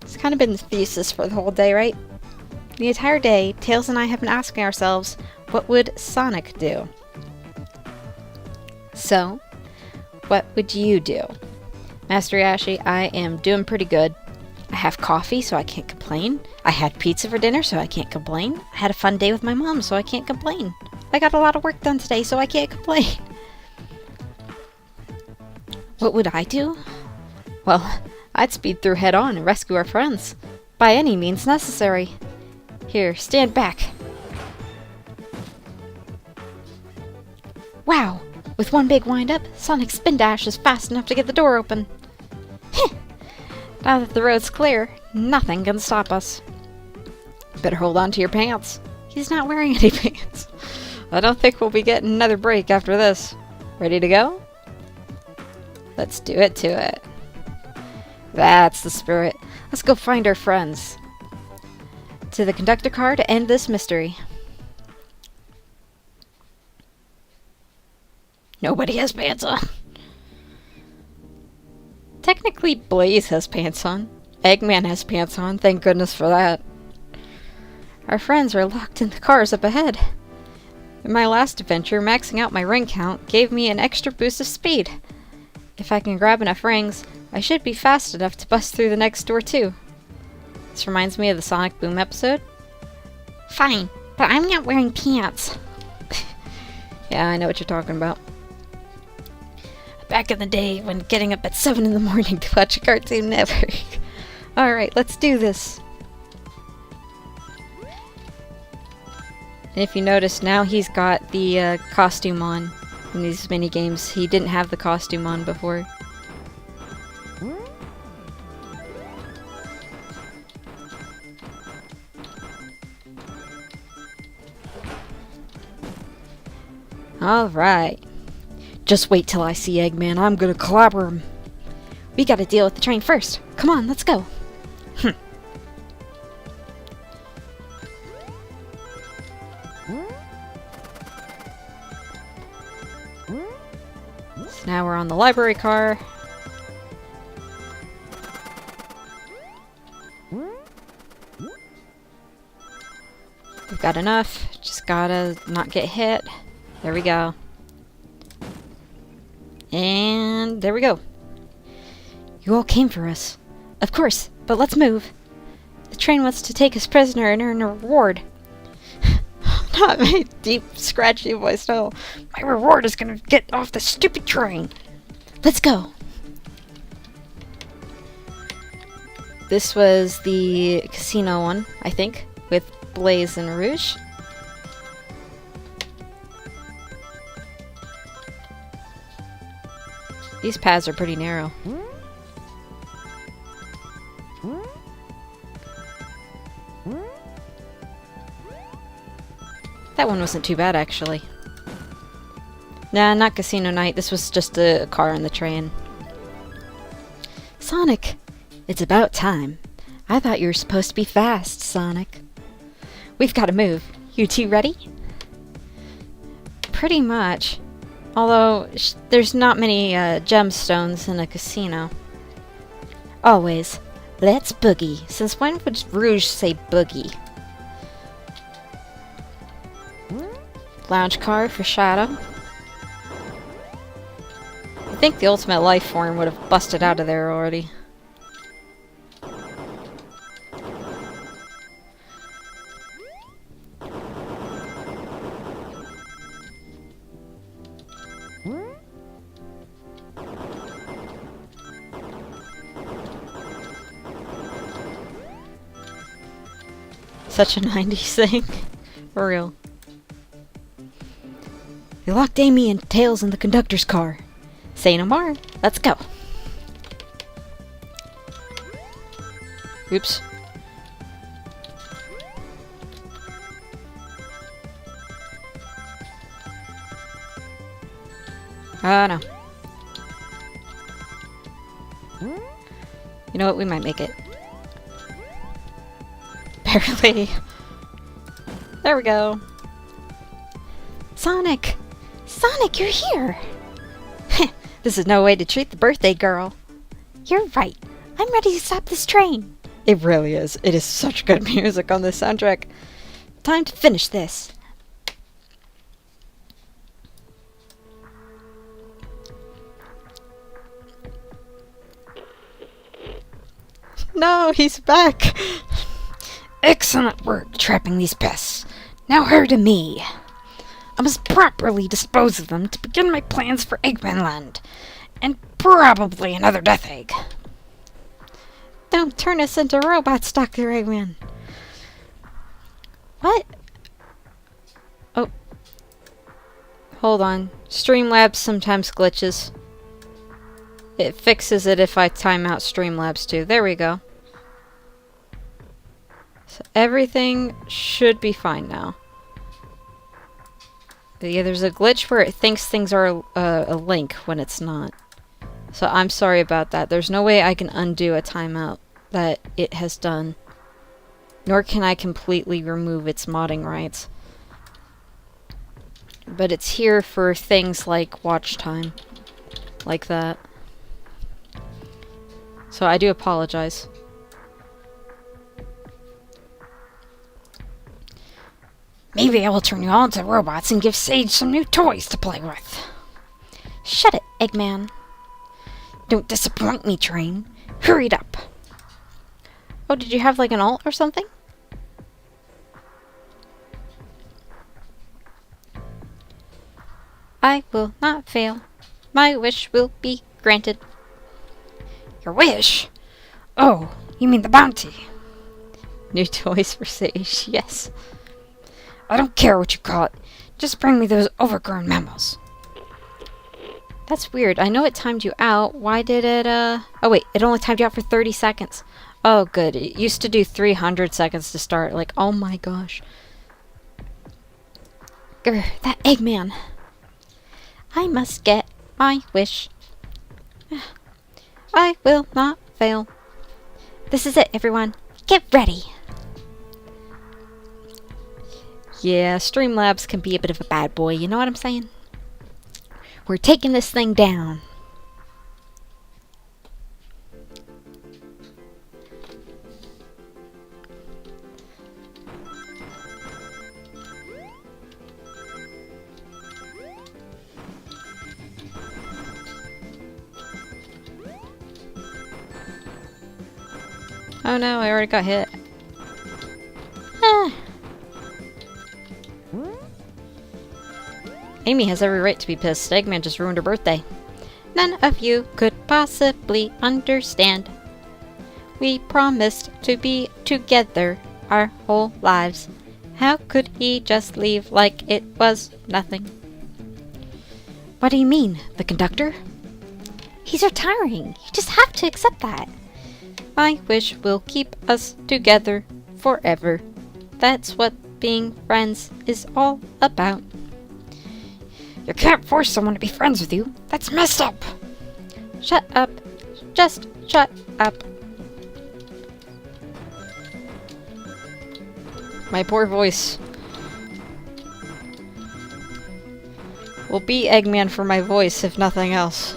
It's kind of been the thesis for the whole day, right? The entire day, Tails and I have been asking ourselves, what would Sonic do? So, what would you do? Master Yashi, I am doing pretty good. I have coffee, so I can't complain. I had pizza for dinner, so I can't complain. I had a fun day with my mom, so I can't complain. I got a lot of work done today, so I can't complain. What would I do? Well, I'd speed through head on and rescue our friends. By any means necessary. Here, stand back. Wow! With one big wind-up, Sonic's spin dash is fast enough to get the door open. Heh! Now that the road's clear, nothing can stop us. Better hold on to your pants. He's not wearing any pants. I don't think we'll be getting another break after this. Ready to go? Let's do it to it. That's the spirit. Let's go find our friends. To the conductor car to end this mystery. Nobody has pants on. Technically, Blaze has pants on. Eggman has pants on, thank goodness for that. Our friends are locked in the cars up ahead. In my last adventure, maxing out my ring count gave me an extra boost of speed. If I can grab enough rings, I should be fast enough to bust through the next door too. This reminds me of the Sonic Boom episode. Fine, but I'm not wearing pants. Yeah, I know what you're talking about. Back in the day when getting up at 7 in the morning to watch a Cartoon Network. Alright, let's do this. And if you notice, now he's got the costume on in these mini games. He didn't have the costume on before. Alright. Just wait till I see Eggman. I'm gonna clobber him. We gotta deal with the train first. Come on, let's go. So now we're on the library car. We've got enough. Just gotta not get hit. There we go. And there we go. You all came for us. Of course, but let's move. The train wants to take us prisoner and earn a reward. Not my deep, scratchy voice, no. My reward is gonna get off the stupid train. Let's go. This was the casino one, I think, with Blaze and Rouge. These paths are pretty narrow. That one wasn't too bad, actually. Nah, not Casino Night. This was just a car on the train. Sonic! It's about time. I thought you were supposed to be fast, Sonic. we've got to move. You two ready? Pretty much. Although, there's not many gemstones in a casino. Always. Let's boogie. Since when would Rouge say boogie? Lounge car for Shadow. I think the ultimate life form would have busted out of there already. Such a 90s thing. For real. They locked Amy and Tails in the conductor's car. Say no more. Let's go. Oops. Oh no. You know what? We might make it. Barely. There we go. Sonic! Sonic, you're here! This is no way to treat the birthday girl. You're right. I'm ready to stop this train. It really is. It is such good music on this soundtrack. Time to finish this. No, he's back. Excellent work trapping these pests. Now hurry to me. I must properly dispose of them to begin my plans for Eggman Land. And probably another Death Egg. Don't turn us into robots, Dr. Eggman. What? Oh. Hold on. Streamlabs sometimes glitches. It fixes it if I time out Streamlabs too. There we go. So everything should be fine now. But yeah, there's a glitch where it thinks things are a link when it's not. So I'm sorry about that. There's no way I can undo a timeout that it has done. Nor can I completely remove its modding rights. But it's here for things like watch time. Like that. So I do apologize. Maybe I will turn you all into robots and give Sage some new toys to play with. Shut it, Eggman. Don't disappoint me, train. Hurry it up. Oh, did you have like an alt or something? I will not fail. My wish will be granted. Your wish? Oh, you mean the bounty. New toys for Sage, yes. I don't care what you call it. Just bring me those overgrown mammals. That's weird. I know it timed you out. Why did it, Oh wait, it only timed you out for 30 seconds. Oh good. It used to do 300 seconds to start. Like, oh my gosh. Grr, that Eggman. I must get my wish. I will not fail. This is it, everyone. Get ready. Yeah, Streamlabs can be a bit of a bad boy, you know what I'm saying? We're taking this thing down. Oh no, I already got hit. Ah. Amy has every right to be pissed. Eggman just ruined her birthday. None of you could possibly understand. We promised to be together our whole lives. How could he just leave like it was nothing? What do you mean? The conductor? He's retiring. You just have to accept that. My wish will keep us together forever. That's what being friends is all about. You can't force someone to be friends with you. That's messed up. Shut up. Just shut up. My poor voice. Will be Eggman for my voice, if nothing else.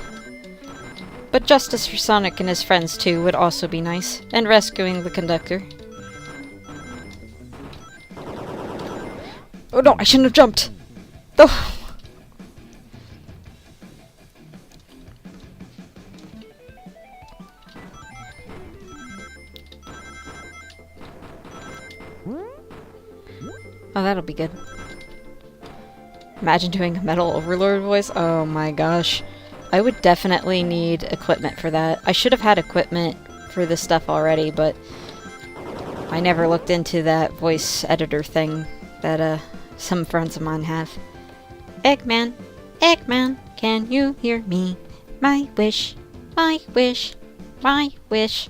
But justice for Sonic and his friends, too, would also be nice. And rescuing the conductor. Oh no, I shouldn't have jumped! Oh. Oh, that'll be good. Imagine doing a Metal Overlord voice. Oh my gosh. I would definitely need equipment for that. I should have had equipment for this stuff already, but I never looked into that voice editor thing that some friends of mine have. Eggman, Eggman, can you hear me? My wish, my wish, my wish.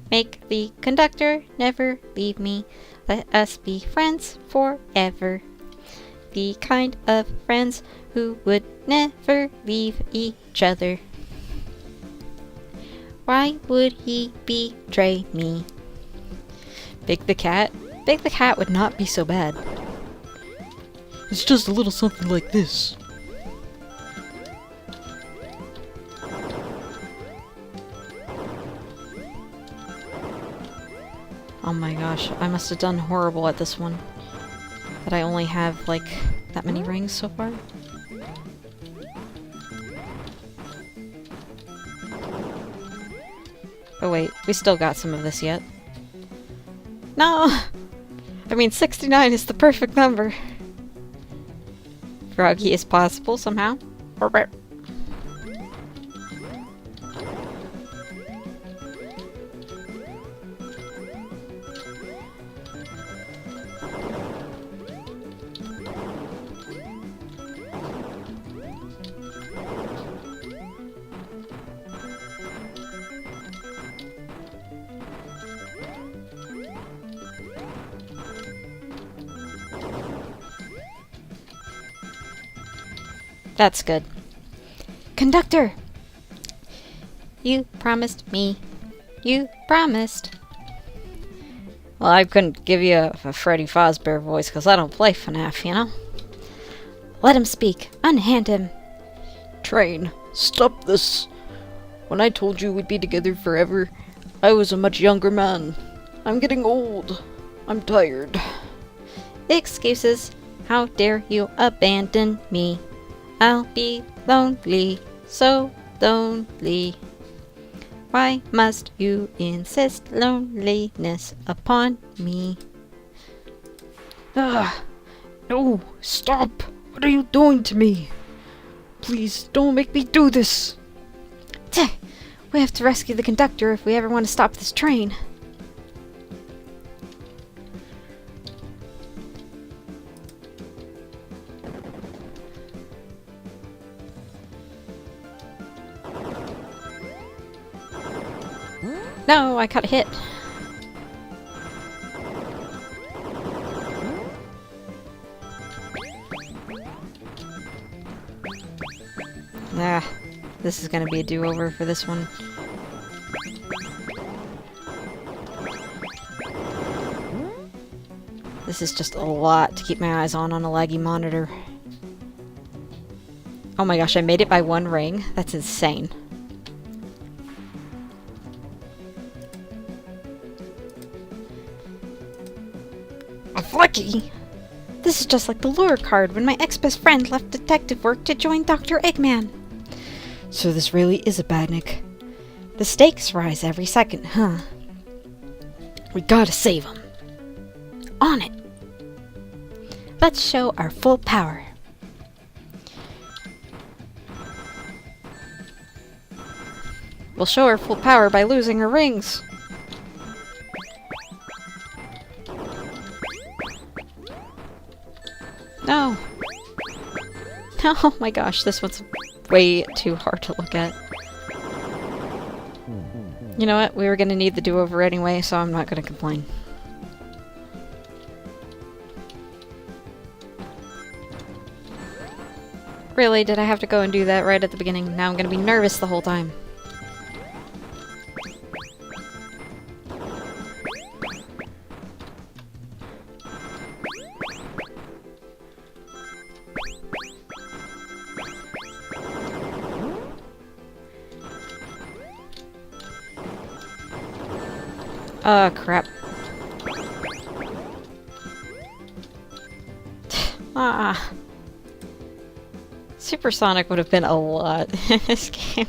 Make the conductor never leave me. Let us be friends forever. The kind of friends who would never leave each other. Why would he betray me? Big the Cat? Big the Cat would not be so bad. It's just a little something like this. Oh my gosh, I must have done horrible at this one. That I only have, like, that many rings so far. Oh wait, we still got some of this yet. No! I mean, 69 is the perfect number. Froggy is possible somehow. That's good. Conductor! You promised me. You promised. Well, I couldn't give you a Freddy Fazbear voice because I don't play FNAF, you know? Let him speak. Unhand him. Train, stop this. When I told you we'd be together forever, I was a much younger man. I'm getting old. I'm tired. Excuses. How dare you abandon me? I'll be lonely, so lonely. Why must you insist loneliness upon me? Ah, no, stop. What are you doing to me? Please, don't make me do this. Tch, we have to rescue the conductor if we ever want to stop this train. No, I got hit. Ah, this is gonna be a do-over for this one. This is just a lot to keep my eyes on a laggy monitor. Oh my gosh, I made it by one ring? That's insane. A flicky? This is just like the lure card when my ex-best friend left detective work to join Dr. Eggman. So this really is a badnik. The stakes rise every second, huh? We gotta save him. On it. Let's show our full power. We'll show her full power by losing her rings. No. Oh my gosh, this one's way too hard to look at. You know what? We were gonna need the do-over anyway, so I'm not gonna complain. Really? Did I have to go and do that right at the beginning? Now I'm gonna be nervous the whole time. Oh, crap. Ah. Supersonic would have been a lot in this game.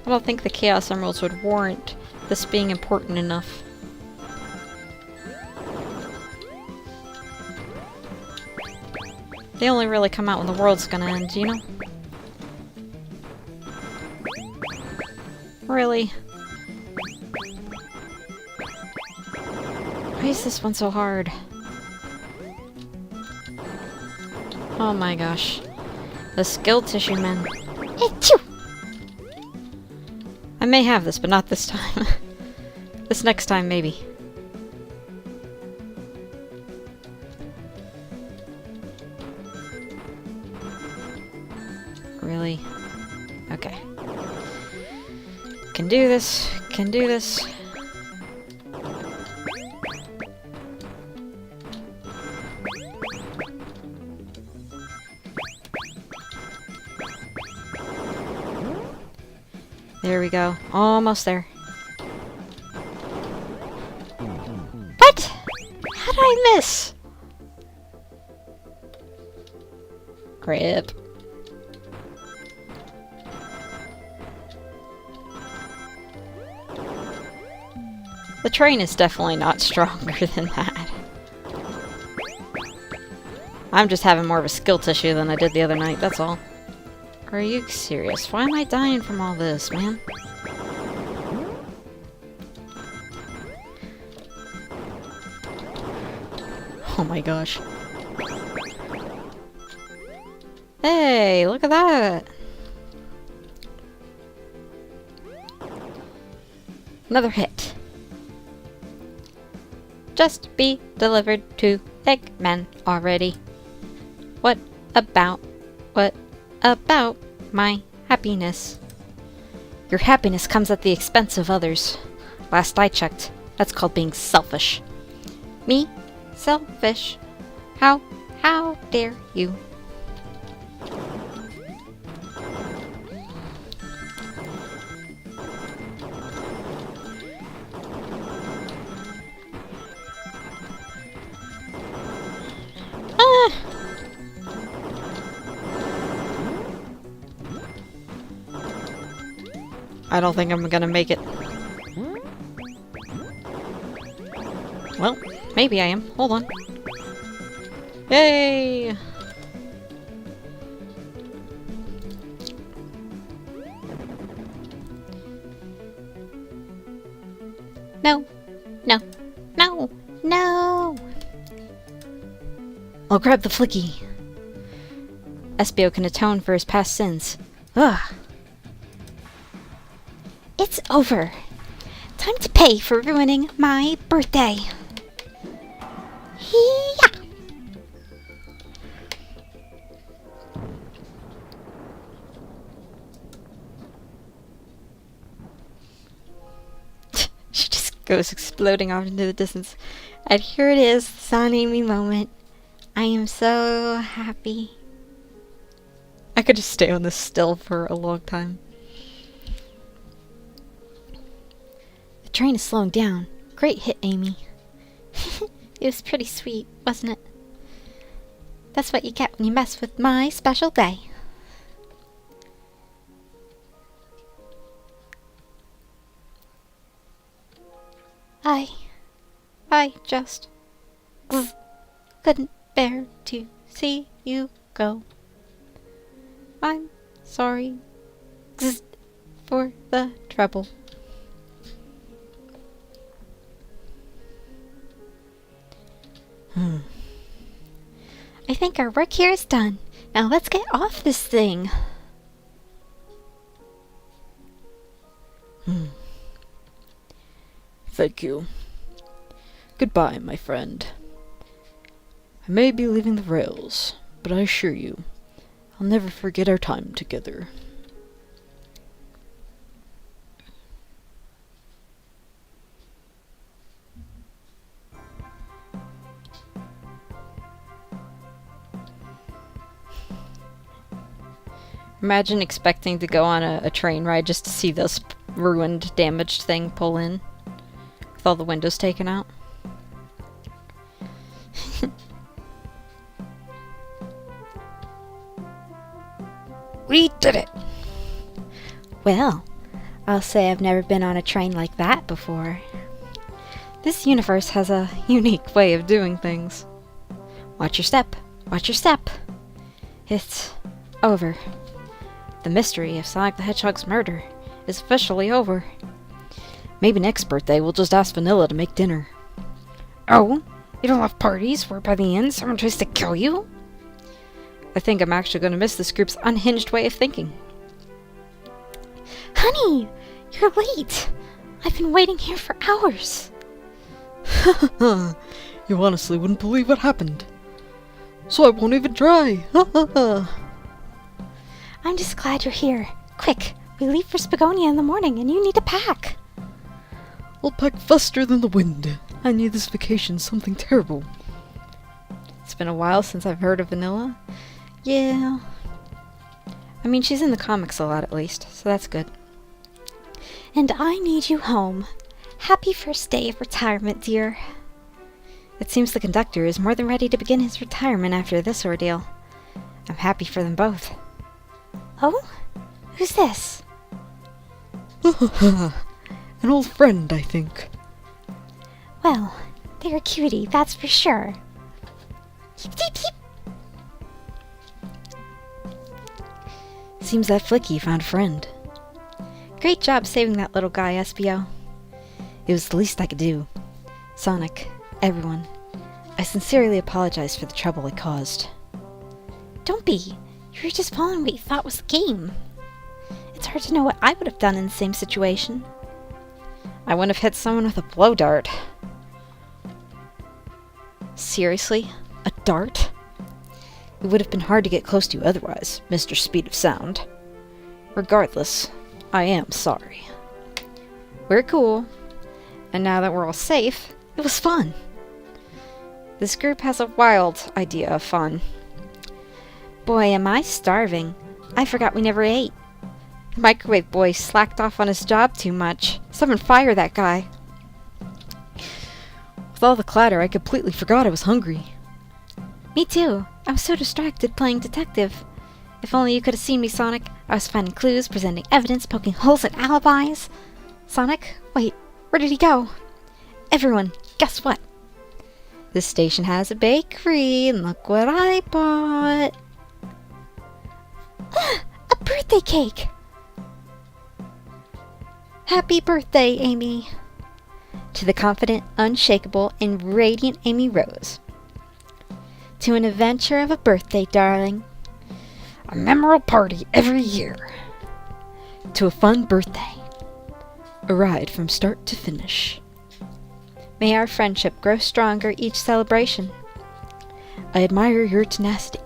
I don't think the Chaos Emeralds would warrant this being important enough. They only really come out when the world's gonna end, you know? Really? Why is this one so hard? Oh my gosh. The skill tissue men. Achoo! I may have this, but not this time. This next time, maybe. Really? Okay. Can do this. Can do this. There we go. Almost there. What? How did I miss? Crap. The train is definitely not stronger than that. I'm just having more of a skill tissue than I did the other night, that's all. Are you serious? Why am I dying from all this, man? Oh my gosh. Hey, look at that! Another hit. Just be delivered to Eggman already. What about my happiness? Your happiness comes at the expense of others. Last I checked, that's called being selfish. Me? Selfish? How dare you? I don't think I'm gonna make it. Well, maybe I am. Hold on. Yay! No. No. No. No. I'll grab the flicky. Espio can atone for his past sins. Ugh. It's over. Time to pay for ruining my birthday. Hee-yah! She just goes exploding off into the distance. And here it is, the Son Amy moment. I am so happy. I could just stay on this still for a long time. The train is slowing down. Great hit, Amy. It was pretty sweet, wasn't it? That's what you get when you mess with my special day. I just couldn't bear to see you go. I'm sorry for the trouble. I think our work here is done. Now let's get off this thing. Thank you. Goodbye, my friend. I may be leaving the rails, but I assure you, I'll never forget our time together. Imagine expecting to go on a train ride just to see this ruined, damaged thing pull in with all the windows taken out. We did it! Well, I'll say I've never been on a train like that before. This universe has a unique way of doing things. Watch your step. Watch your step. It's over. The mystery of Sonic the Hedgehog's murder is officially over. Maybe next birthday we'll just ask Vanilla to make dinner. Oh? You don't have parties where by the end someone tries to kill you? I think I'm actually going to miss this group's unhinged way of thinking. Honey, you're late. I've been waiting here for hours. You honestly wouldn't believe what happened. So I won't even try. I'm just glad you're here. Quick, we leave for Spagonia in the morning and you need to pack. I'll pack faster than the wind. I need this vacation something terrible. It's been a while since I've heard of Vanilla. Yeah. I mean, she's in the comics a lot at least, so that's good. And I need you home. Happy first day of retirement, dear. It seems the conductor is more than ready to begin his retirement after this ordeal. I'm happy for them both. Oh? Who's this? An old friend, I think. Well, they're a cutie, that's for sure. Heep, heep, heep. Seems that Flicky found a friend. Great job saving that little guy, SBO. It was the least I could do. Sonic, everyone, I sincerely apologize for the trouble I caused. Don't be. You were just following what you thought was the game. It's hard to know what I would have done in the same situation. I wouldn't have hit someone with a blow dart. Seriously? A dart? It would have been hard to get close to you otherwise, Mr. Speed of Sound. Regardless, I am sorry. We're cool. And now that we're all safe, it was fun. This group has a wild idea of fun. Boy, am I starving. I forgot we never ate. The microwave boy slacked off on his job too much. Someone fire that guy. With all the clatter, I completely forgot I was hungry. Me too. I was so distracted playing detective. If only you could have seen me, Sonic. I was finding clues, presenting evidence, poking holes in alibis. Sonic, wait, where did he go? Everyone, guess what? This station has a bakery, and look what I bought. A birthday cake! Happy birthday, Amy. To the confident, unshakable, and radiant Amy Rose. To an adventure of a birthday, darling. A memorable party every year. To a fun birthday. A ride from start to finish. May our friendship grow stronger each celebration. I admire your tenacity.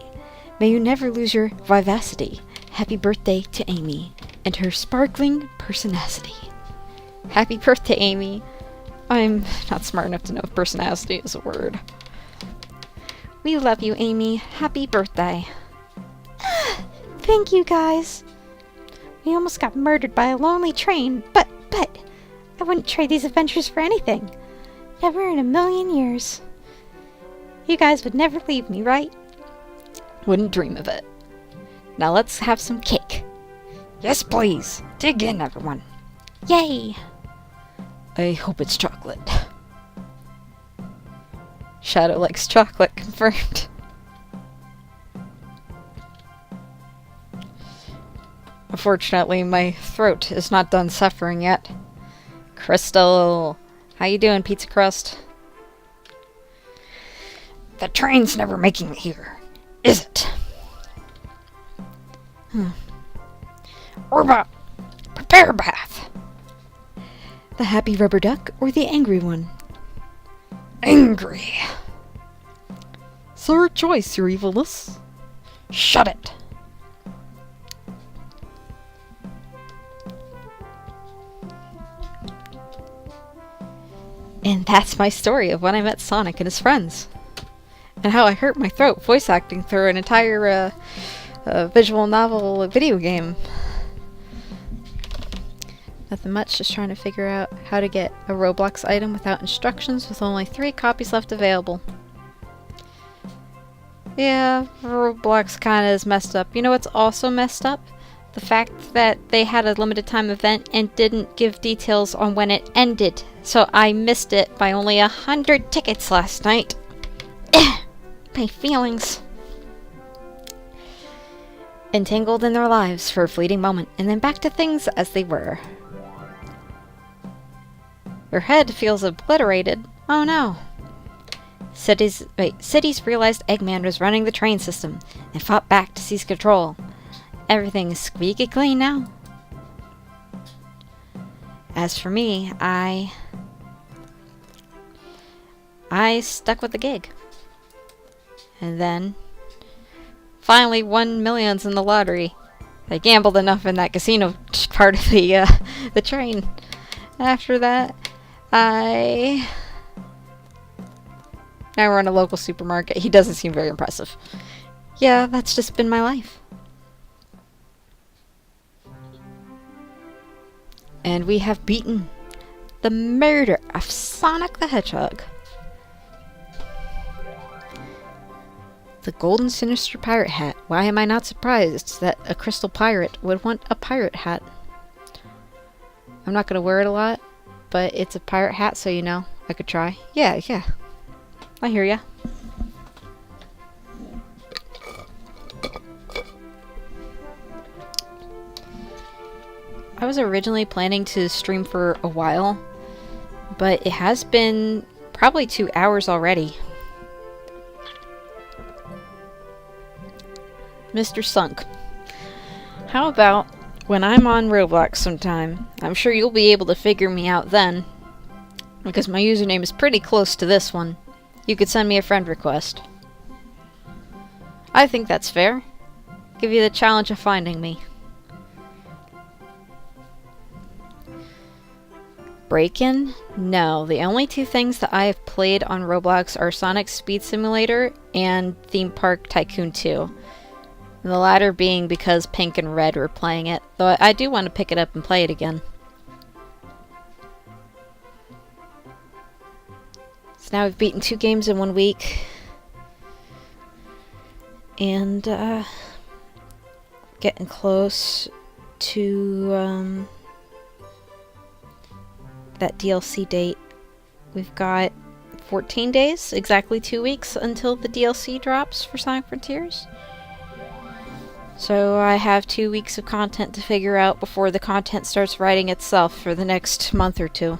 May you never lose your vivacity. Happy birthday to Amy and her sparkling personacity. Happy birthday, Amy. I'm not smart enough to know if personacity is a word. We love you, Amy. Happy birthday. Thank you, guys. We almost got murdered by a lonely train, but I wouldn't trade these adventures for anything. Never in a million years. You guys would never leave me, right? Wouldn't dream of it. Now let's have some cake. Yes, please. Dig in, everyone. Yay! I hope it's chocolate. Shadow likes chocolate, confirmed. Unfortunately, my throat is not done suffering yet. Crystal, how you doing, pizza crust? The train's never making it here, is it? Orba, prepare a bath. The happy rubber duck or the angry one? Angry. Sir, choice, your evilness. Shut it. And that's my story of when I met Sonic and his friends. And how I hurt my throat voice acting through an entire visual novel video game. Nothing much, just trying to figure out how to get a Roblox item without instructions with only 3 copies left available. Yeah, Roblox kinda is messed up. You know what's also messed up? The fact that they had a limited time event and didn't give details on when it ended. So I missed it by only 100 tickets last night. My feelings. Entangled in their lives for a fleeting moment, and then back to things as they were. Your head feels obliterated. Oh no. Cities realized Eggman was running the train system and fought back to seize control. Everything is squeaky clean now. As for me, I stuck with the gig. And then finally won millions in the lottery. I gambled enough in that casino part of the train. After that, I run a local supermarket. He doesn't seem very impressive. Yeah, that's just been my life. And we have beaten the murder of Sonic the Hedgehog. The golden sinister pirate hat. Why am I not surprised that a crystal pirate would want a pirate hat? I'm not going to wear it a lot, but it's a pirate hat, so you know, I could try. Yeah. I hear ya. I was originally planning to stream for a while, but it has been probably 2 hours already. Mr. Sunk, how about when I'm on Roblox sometime? I'm sure you'll be able to figure me out then, because my username is pretty close to this one. You could send me a friend request. I think that's fair. Give you the challenge of finding me. Break-in? No, the only 2 things that I have played on Roblox are Sonic Speed Simulator and Theme Park Tycoon 2. The latter being because Pink and Red were playing it, though I do want to pick it up and play it again. So now we've beaten 2 games in 1 week. And, getting close to, that DLC date. We've got 14 days, exactly 2 weeks until the DLC drops for Sonic Frontiers. So I have 2 weeks of content to figure out before the content starts writing itself for the next month or 2.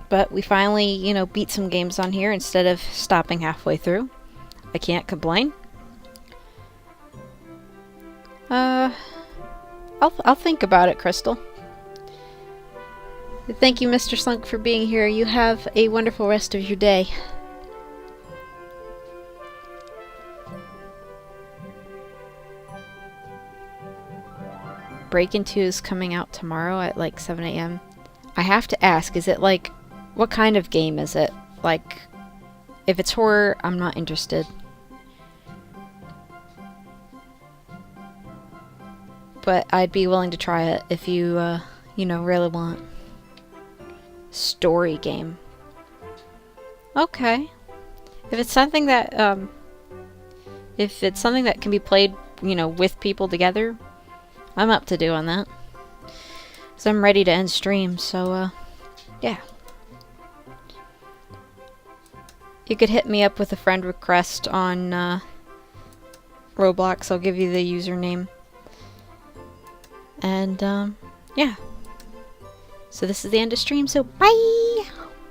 But we finally, beat some games on here instead of stopping halfway through. I can't complain. I'll think about it, Crystal. Thank you, Mr. Slunk, for being here. You have a wonderful rest of your day. Break-In 2 is coming out tomorrow at like 7 a.m. I have to ask, is it like, what kind of game is it? Like, if it's horror, I'm not interested. But I'd be willing to try it if you, really want. Story game. Okay. If it's something that can be played, with people together, I'm up to doing that. So I'm ready to end stream, so, yeah. You could hit me up with a friend request on, Roblox. I'll give you the username. And, yeah. So this is the end of stream, so bye!